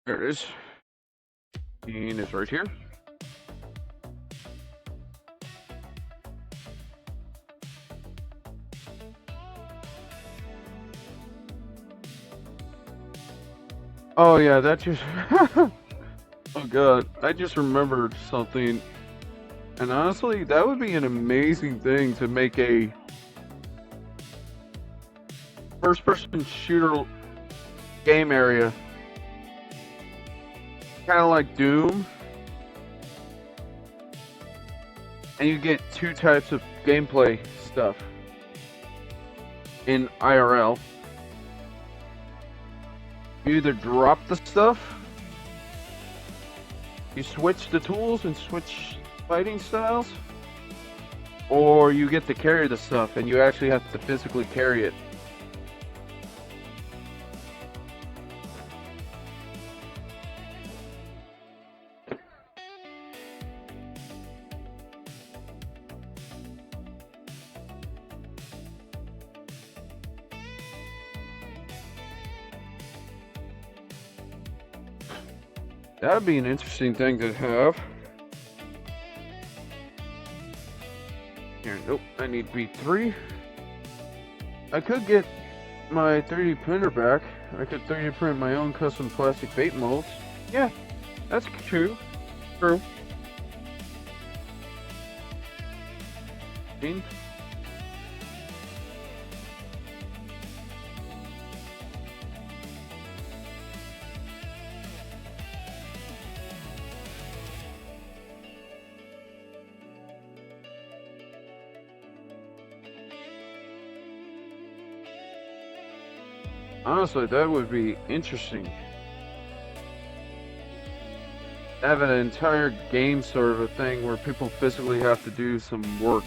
There it is. 17 is right here. Oh yeah, that just... oh God, I just remembered something. And honestly, that would be an amazing thing to make a first-person shooter game area. Kind of like Doom. And you get two types of gameplay stuff in IRL. You either drop the stuff, you switch the tools and switch fighting styles, or you get to carry the stuff and you actually have to physically carry it. That would be an interesting thing to have. Here, nope, I need B3. I could get my 3D printer back. I could 3D print my own custom plastic bait molds. Yeah, that's true. True. Honestly, that would be interesting. Have an entire game sort of a thing where people physically have to do some work.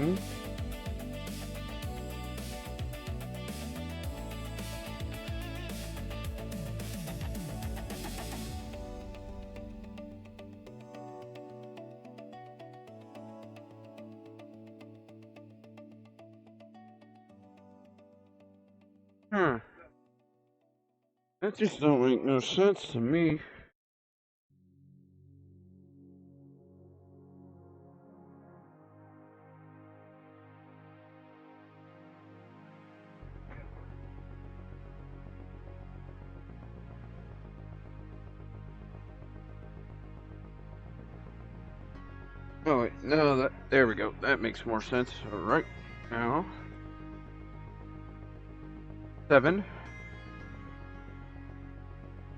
Hmm? Hmm. That just don't make no sense to me. Oh wait, no, there we go. That makes more sense. All right, now 7.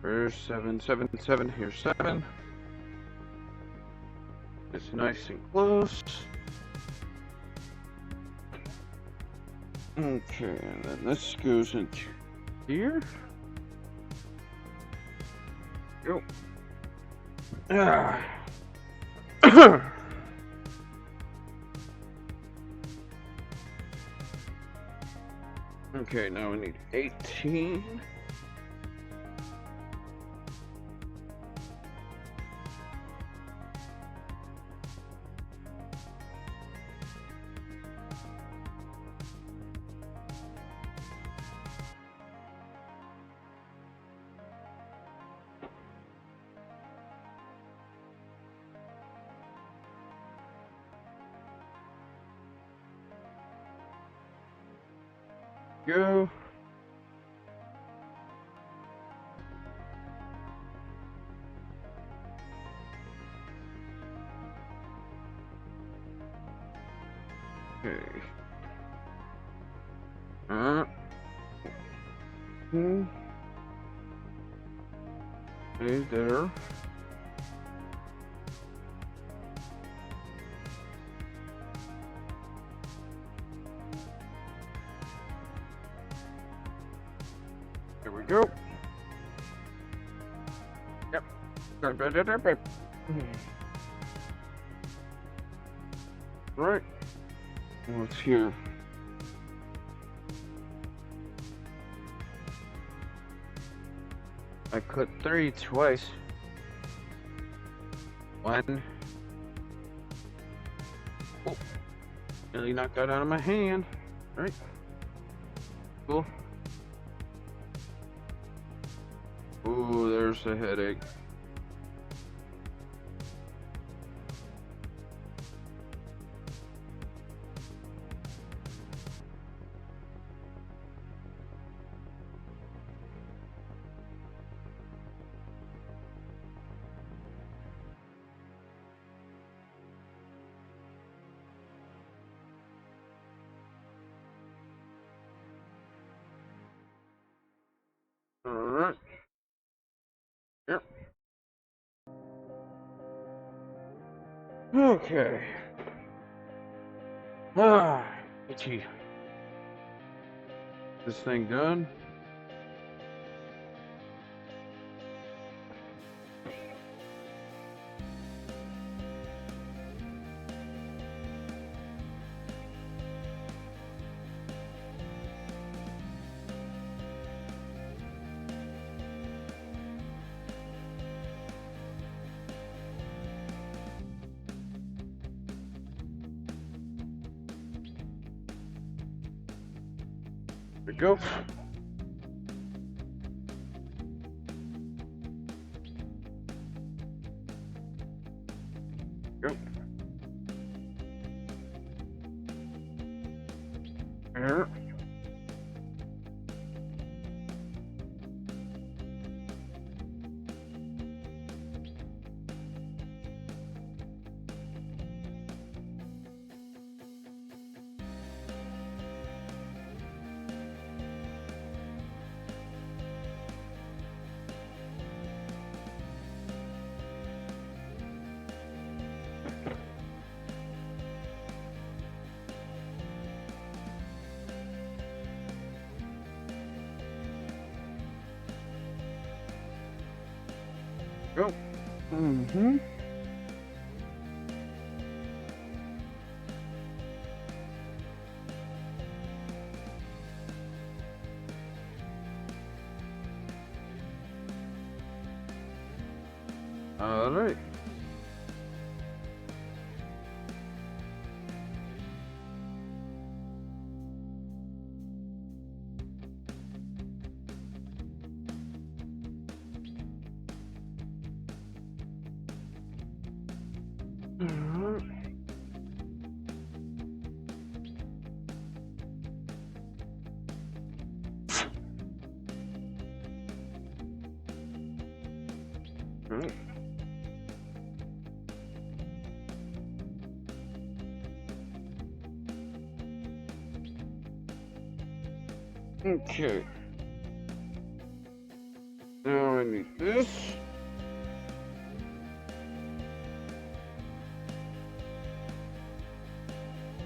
Here's 7, 7, 7. Here's 7. It's nice and close. Okay, and then this goes into here. Go. Ah. Okay, now we need 18. Go. Okay. Hmm. Stay there. There we go. Yep. Right. What's here? I cut 3 twice. 1. Oh, nearly knocked that out of my hand. Right. Cool. Ooh, there's a headache. Alright. Yep. Okay. Ah, itchy. This thing done. There we go. Go. There. Go. Mm-hmm. Okay. Now I need this.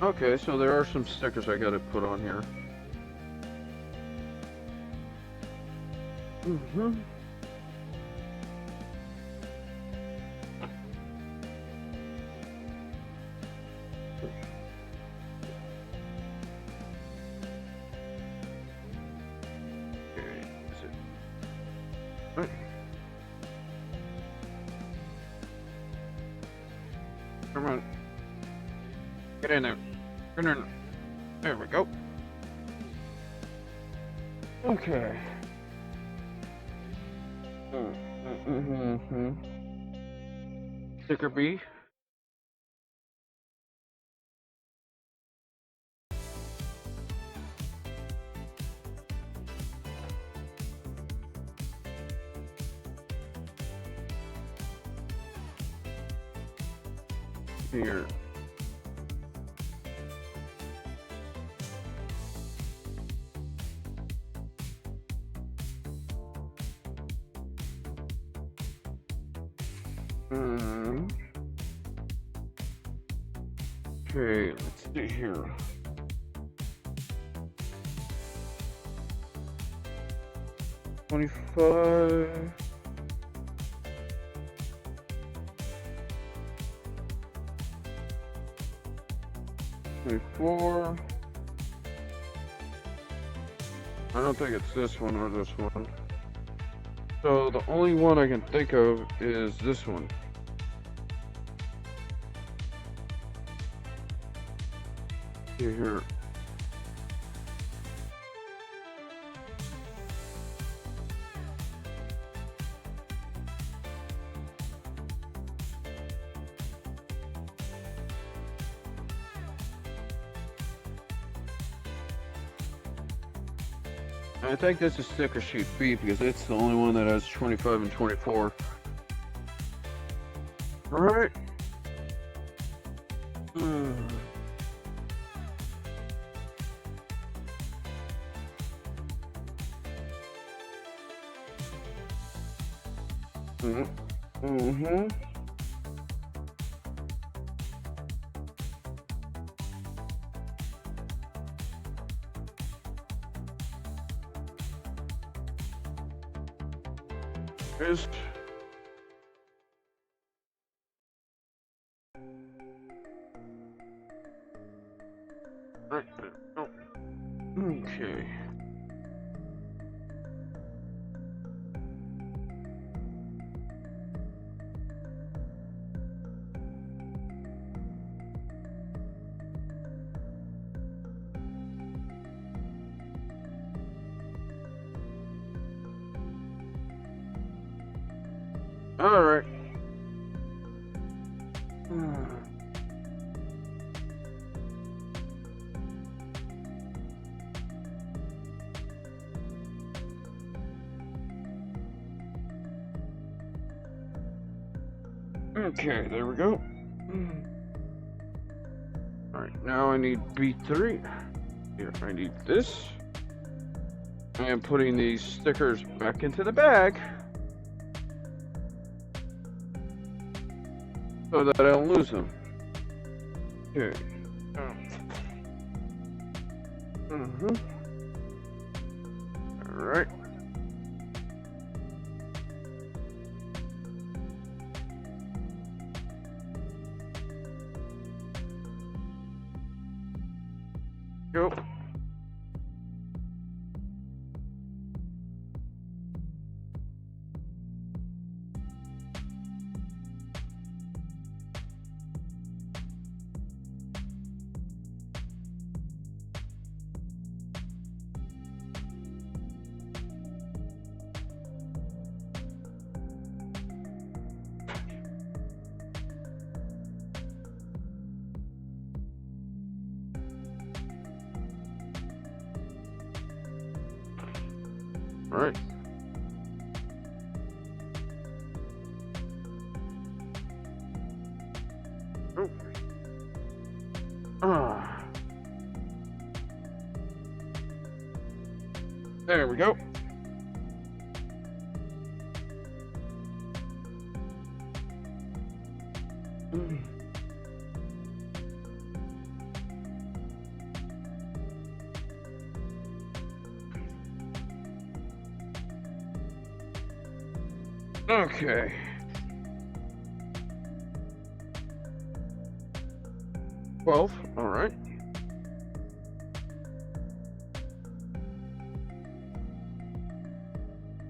Okay, so there are some stickers I gotta put on here. Okay, is it? Right. Come on. Get in there. Get in there. There we go. Okay. Sticker B. Here. Okay, let's see here. $25. 24. I don't think it's this one or this one. So the only one I can think of is this one. Here. I think this is sticker sheet B because it's the only one that has 25 and 24. Alright. Is right there. Oh. Okay. All right. Okay, there we go. Alright, now I need B3. Here, I need this. I am putting these stickers back into the bag so that I don't lose them. Okay. Alright. Go. All right. Oh. Ah. There we go. Okay. All right.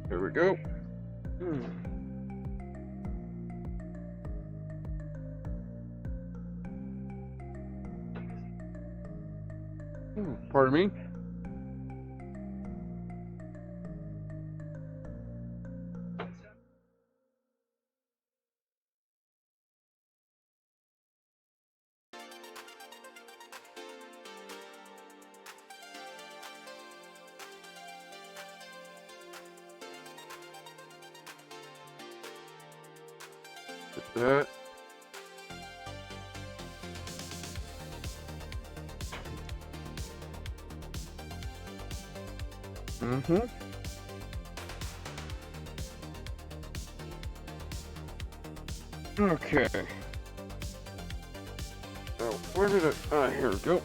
There we go. Pardon me. That. Okay. Oh, where did it? Ah, here we go.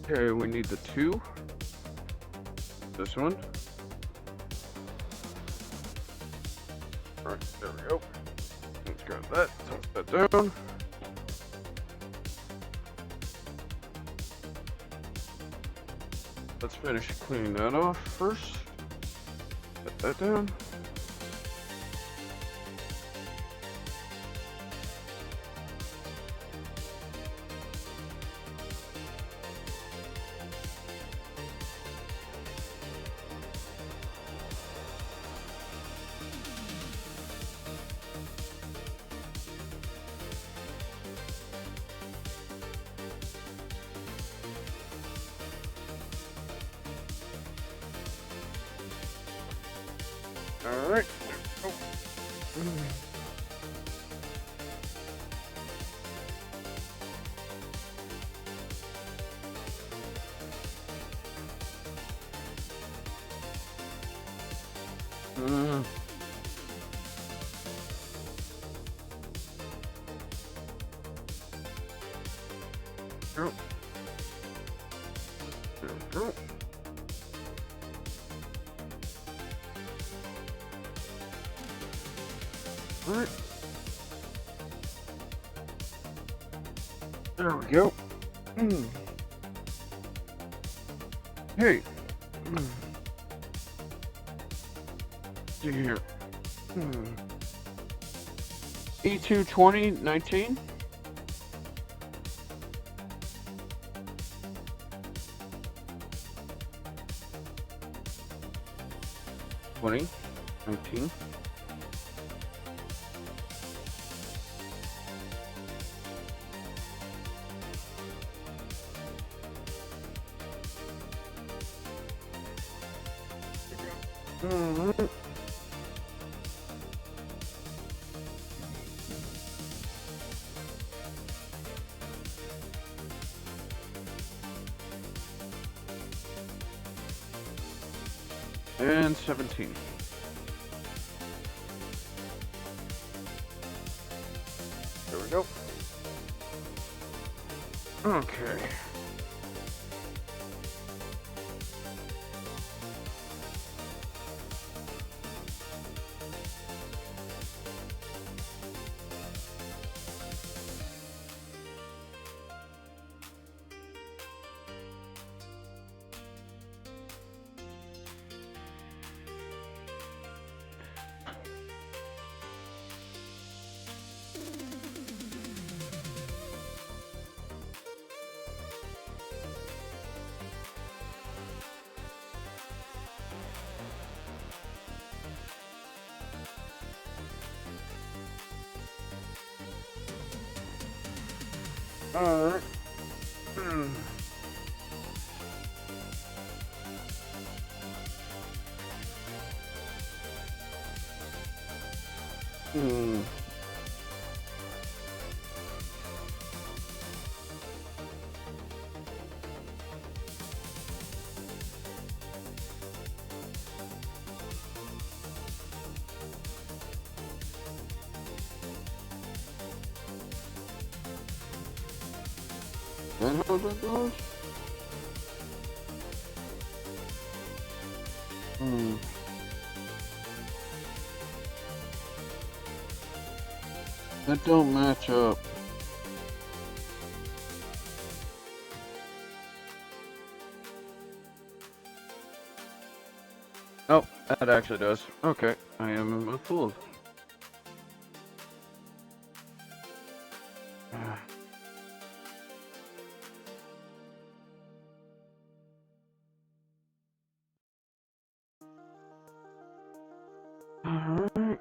Okay, we need the 2. This one. Alright, there we go. Let's grab that, toss that down. Let's finish cleaning that off first. Put that down. Alright. Oh. Go. There we go. Alright. There we go. Hey. See here. E2 2019. 2019. And 17. There we go. Okay. Alright. Hmm. Hmm. That how that goes? Hmm. That don't match up. Oh, that actually does. Okay, I am a fool. Alright.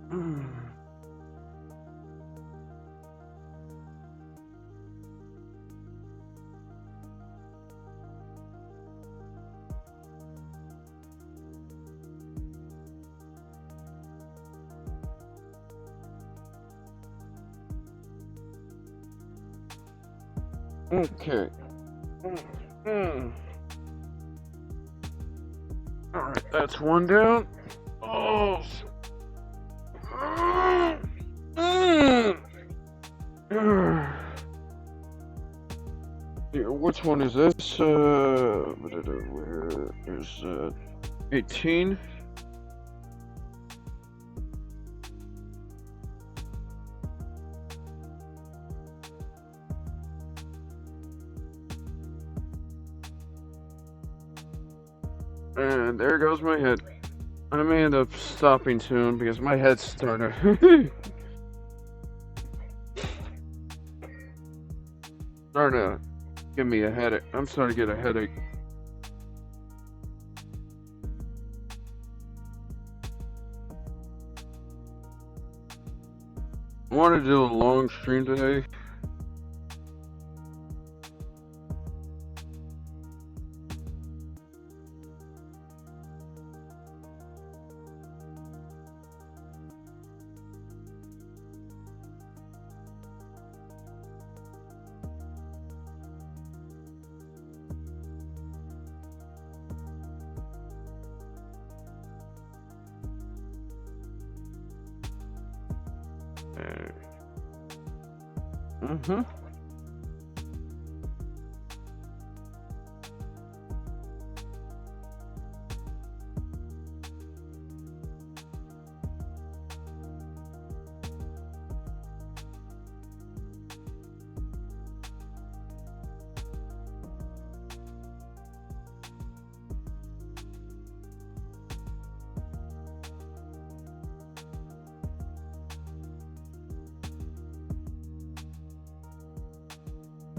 Hmm. Okay. Mm. Alright, that's one down. Oh. Mm. Here, which one is this? Where is 18? And there goes my head. I may end up stopping soon because my head's starting to starting to give me a headache. I'm starting to get a headache. I wanted to do a long stream today. Mm-hmm.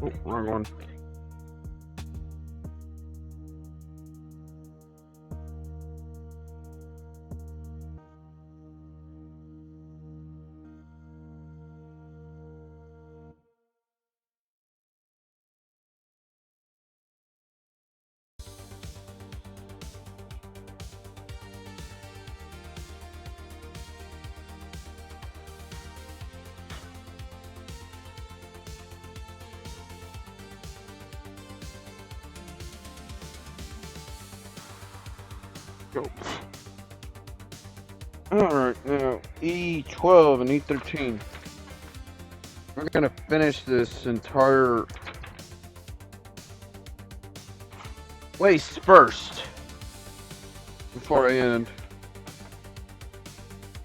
Oh, wrong one. Go. Alright, now E12 and E13. We're gonna finish this entire waste first before I end.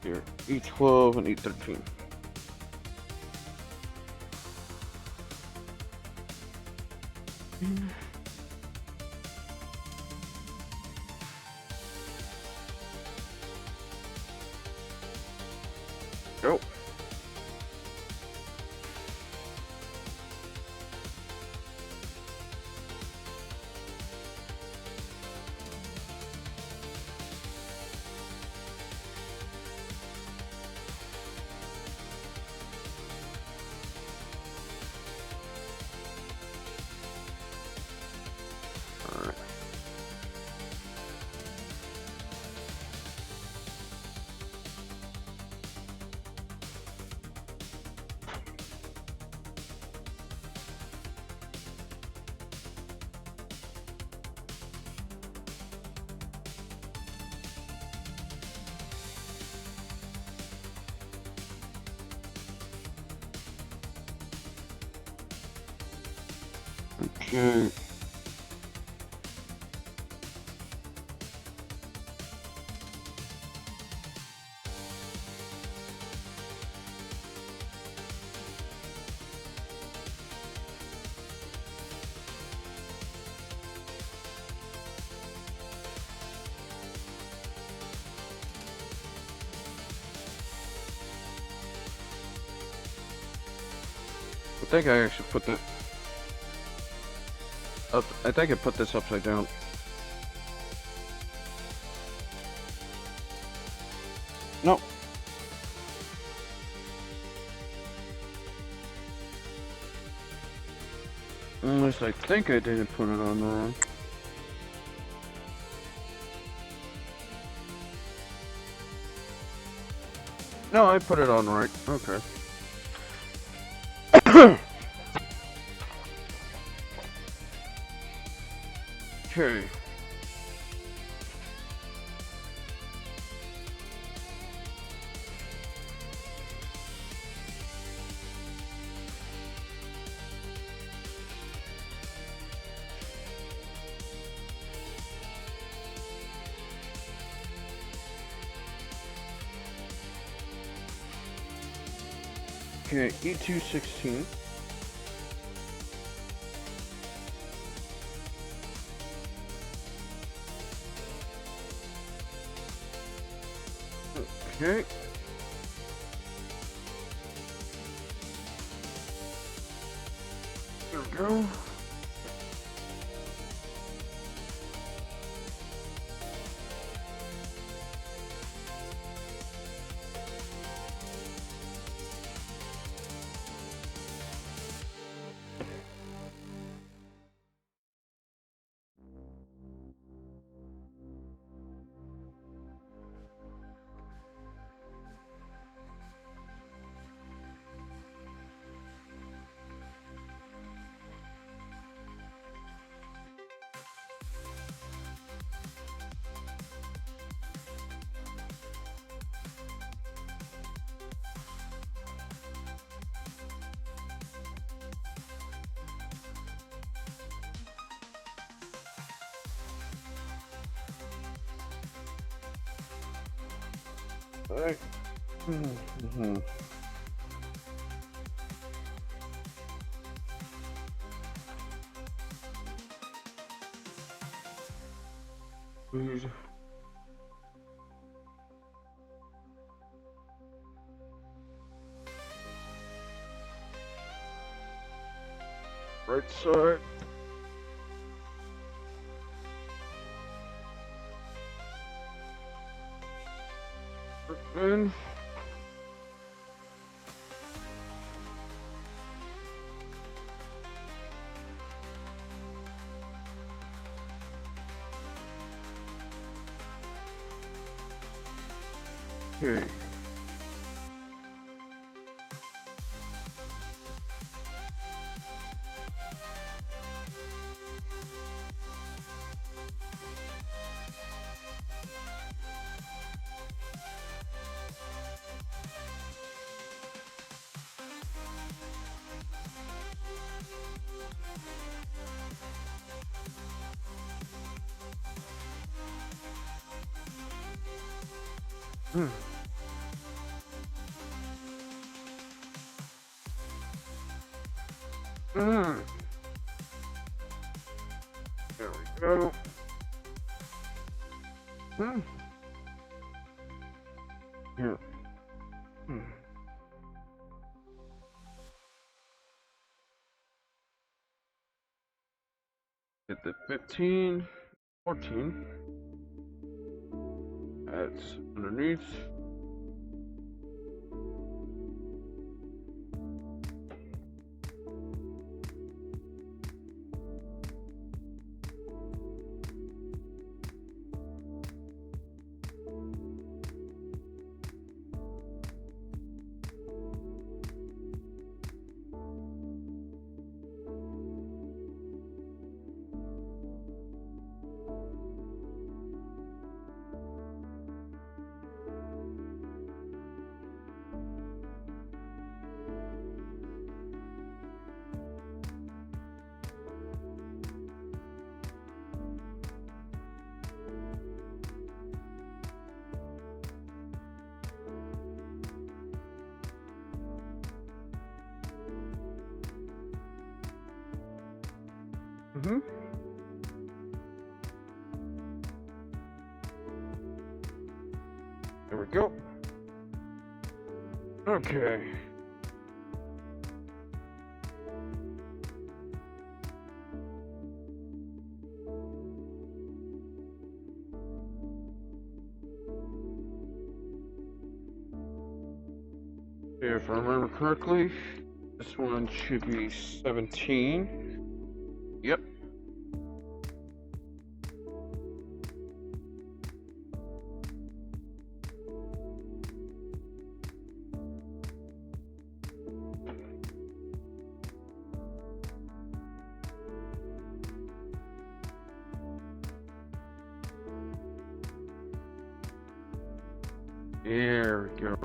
Here, E12 and E13. Go. Okay. I think I actually put that up. I think I put this upside down. No. Unless I think I didn't put it on wrong. No, I put it on right. Okay. Okay. Okay, E216. Okay. There we go. Alright. Mm-hmm. Please. Right side. In. Okay. Hmm. Mm. There we go. Hmm. Here. Hmm. Get the 15, 14. That's underneath. Mm-hmm. There we go. Okay. If I remember correctly, this one should be 17. Yep. There we go.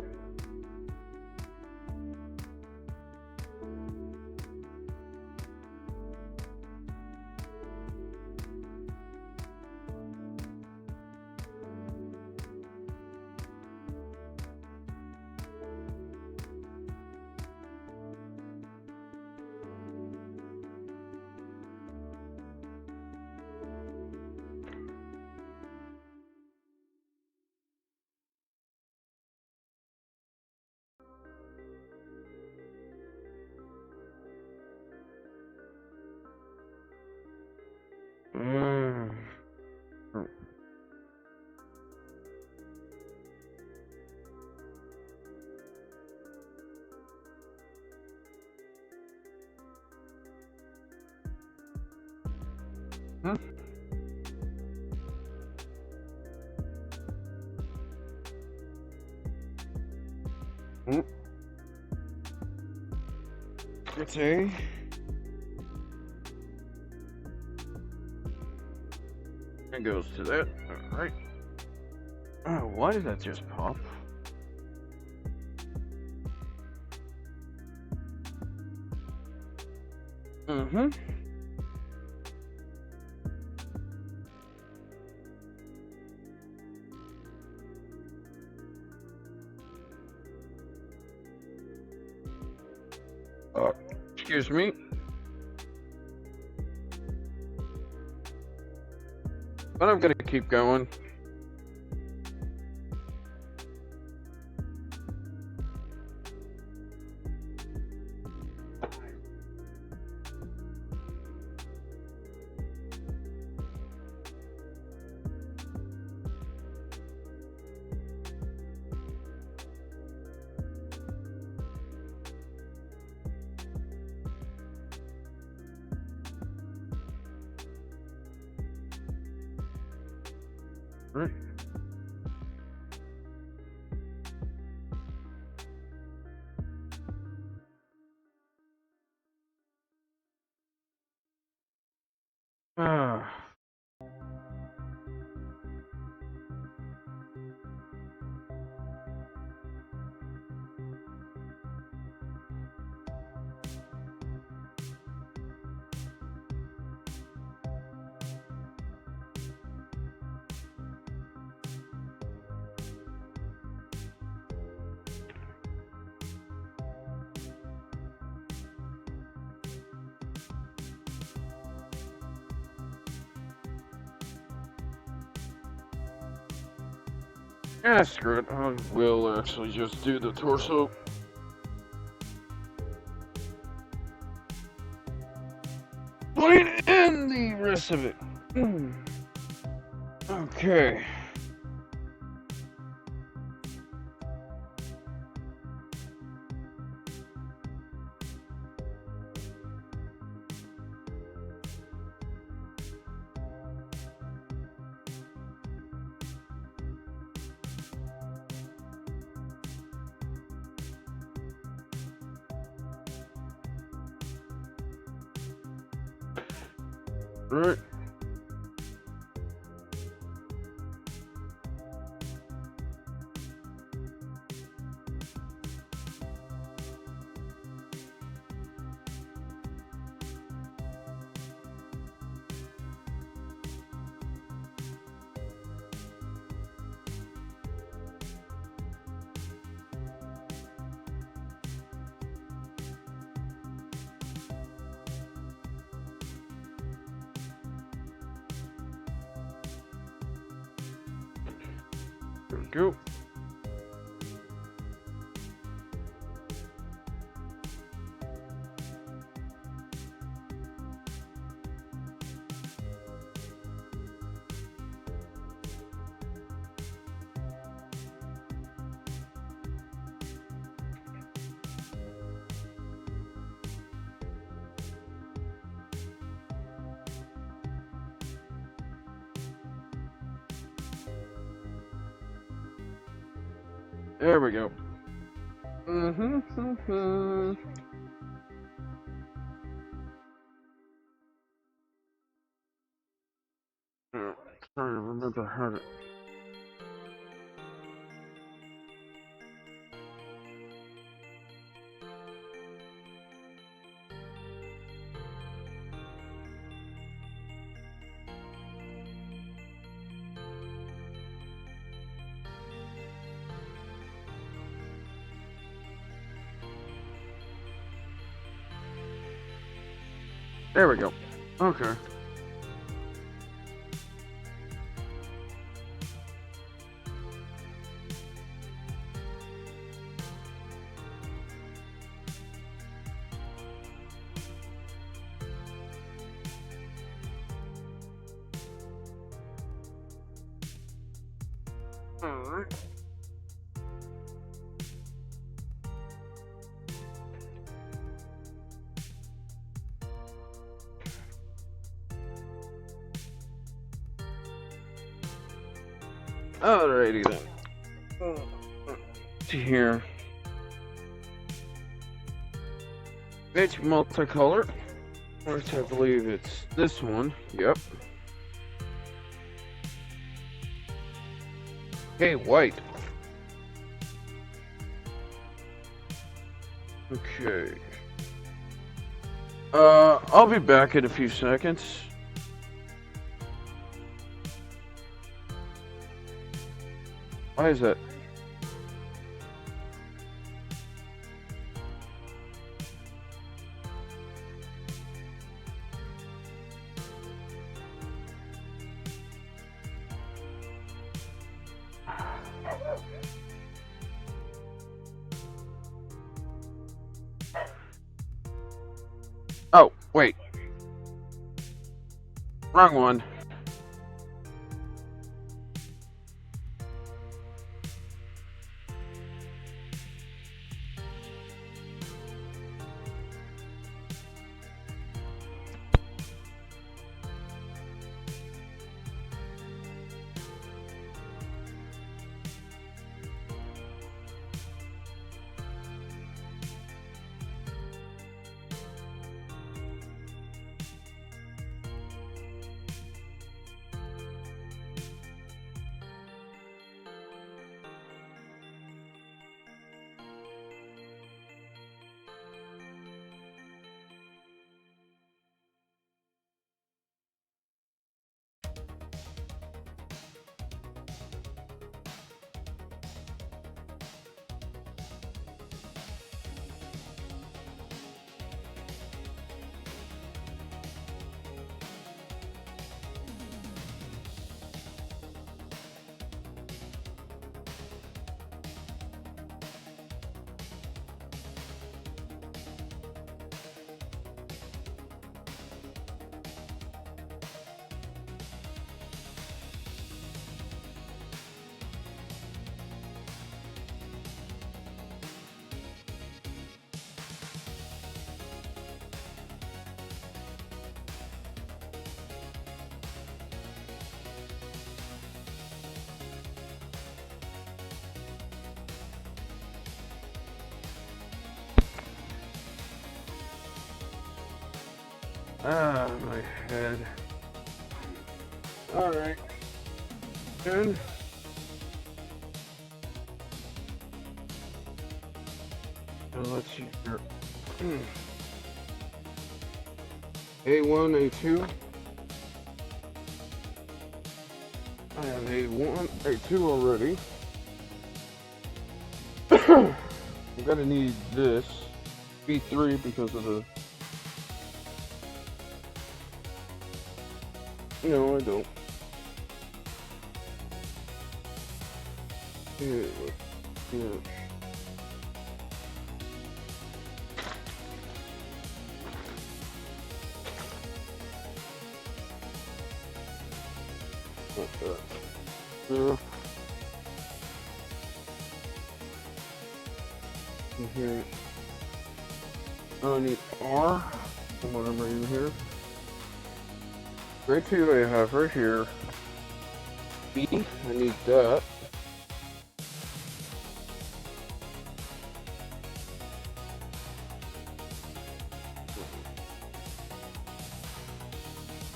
Mm. Hmm. Hmm. Okay. It goes to that. Alright. Why did that just pop? Mm-hmm. Excuse me. But I'm gonna keep going. Right. Ah. Yeah, screw it. I will actually just do the torso. Putting in the rest of it. Okay. Right. There we go. There we go. Trying to remember how to. There we go. Okay. Alright. Alrighty then. See here. It's multicolor. Which I believe it's this one. Yep. Hey, white. Okay. I'll be back in a few seconds. Why is that? Oh, wait. Wrong one. Ah, my head. Alright. Good. Now let's see here. A1, A2. I have A1, A2 already. I'm gonna need this. B3 because of the... No, I don't. Okay, let's do it. Here. I need R. Whatever in here. Grade 2 I have right here. B, I need that.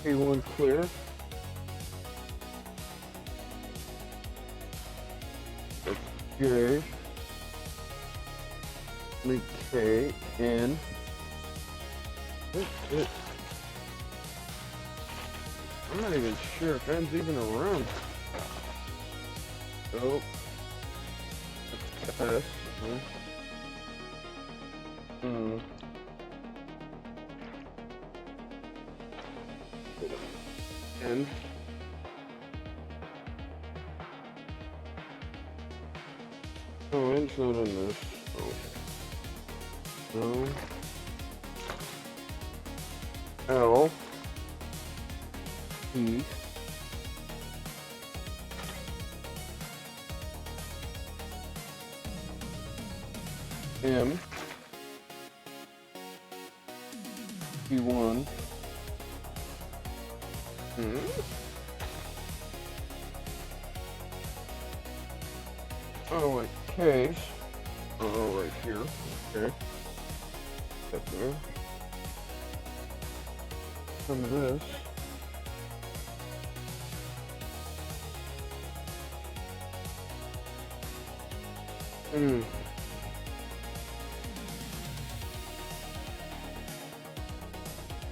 A1 clear. That's J. Need K, N. That's it. I'm not even sure if N's even around. Oh. That's S. N. Oh, N's not in this. Oh. No. L. E. M. P1. Oh, wait, case. Oh, right here. Okay. Up there. Some of this.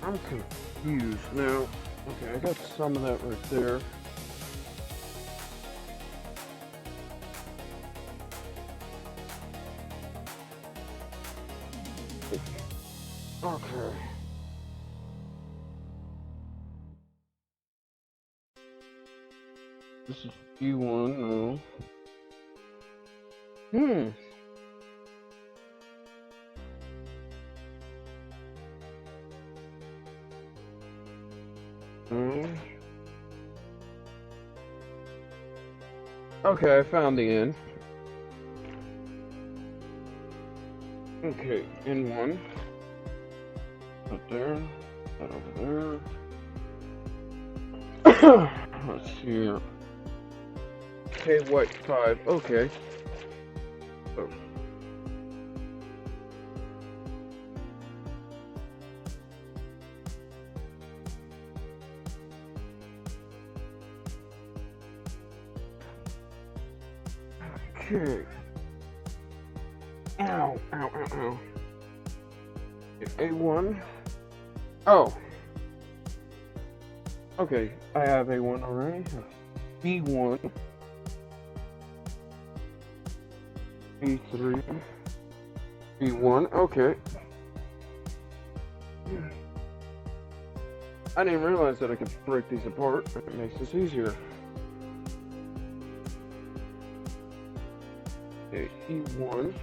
I'm confused now. Okay, I got some of that right there. Okay. This is G1, no. Okay, I found the N. Okay, N1. Up there. That over there. Let's see here. K white 5. Okay. Oh. Okay. Ow, ow, ow, ow. A1. Oh. Okay, I have A1 already. B1. B3. B1. Okay. I didn't realize that I could break these apart. It makes this easier. Okay, E1.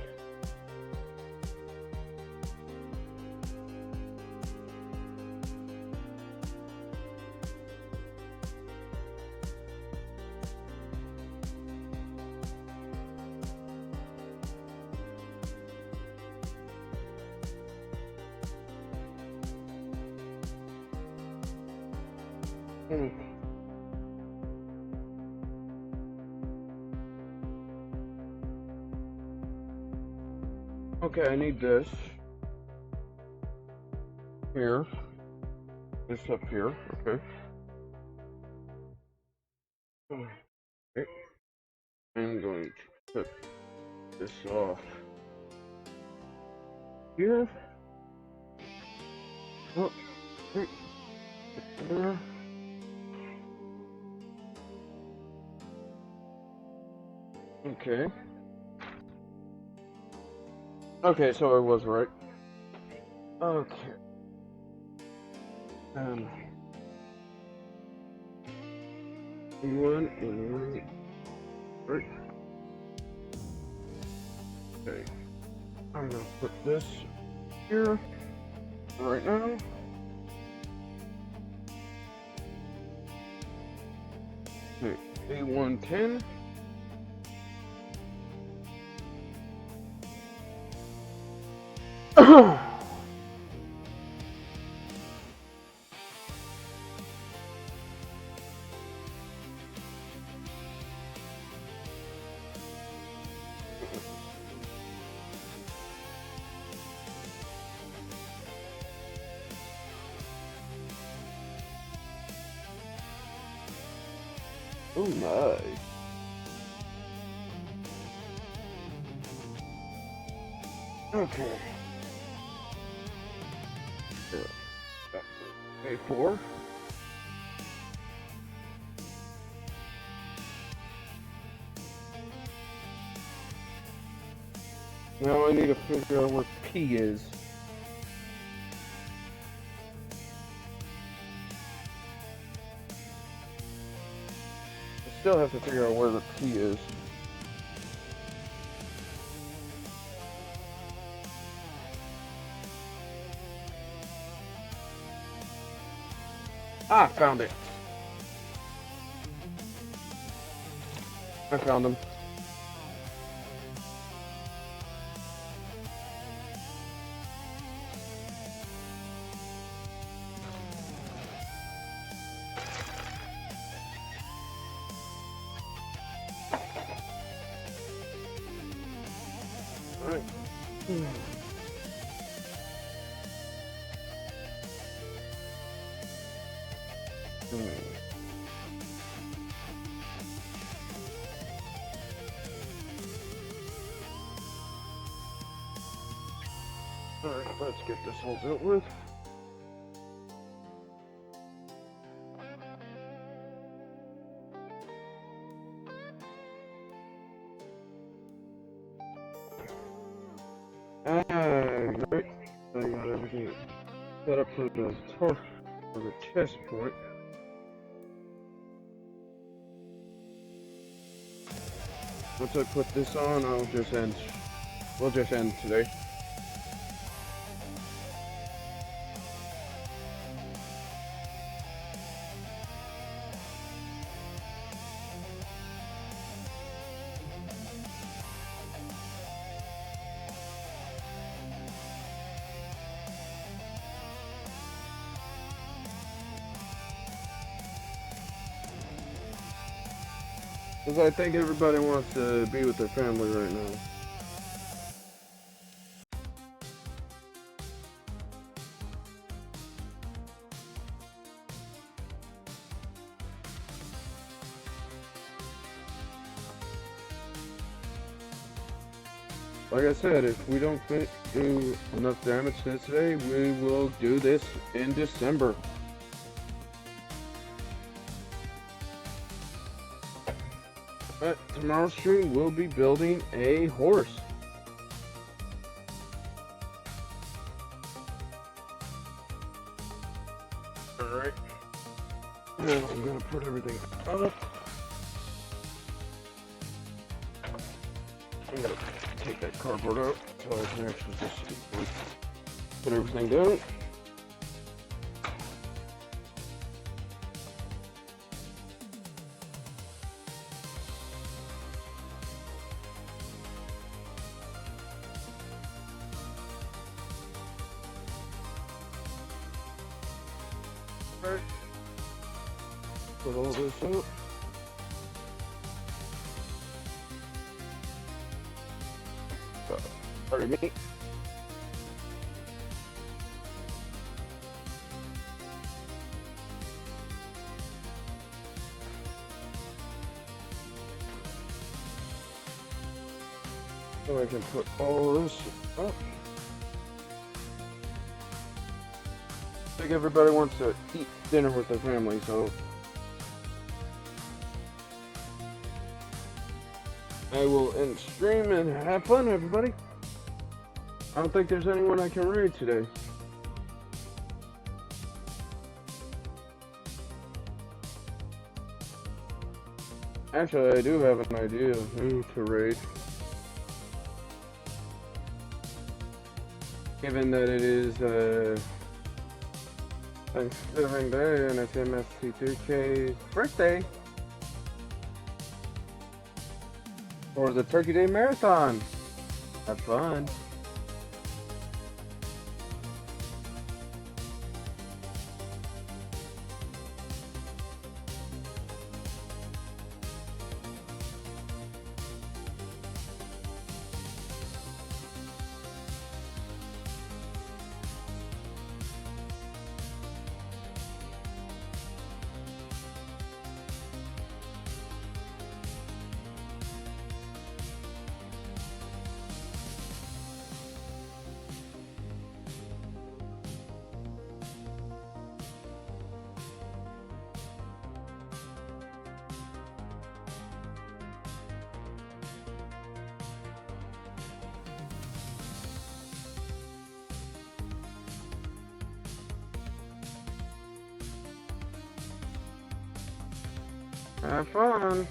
Okay, I need this. Here. This up here, okay. Okay. I'm going to put this off here. Oh, there. Okay. Okay, so I was right. Okay. E1 and right. Okay, I'm gonna put this here right now. Okay, A110. Oh my. Okay. A4. Now I need to figure out where P is. I still have to figure out where the P is. Ah, found it. I found him. Alright. Alright, let's get this all dealt with. Alright, I got everything set up for the chest point. Once I put this on, we'll just end today. Because I think everybody wants to be with their family right now. Like I said, if we don't do enough damage today, we will do this in December. But tomorrow's stream we'll be building a horse. Alright. Now I'm gonna put everything up. I'm gonna take that cardboard out so I can actually just put everything down. Alright. Put all this up. Pardon me. So I can put all this up. I think everybody wants to eat dinner with their family, so I will end stream and have fun, everybody. I don't think there's anyone I can raid today. Actually, I do have an idea of who to raid. given that it is Thanksgiving Day and it's MST3K's birthday for the Turkey Day Marathon. Have fun. Have fun.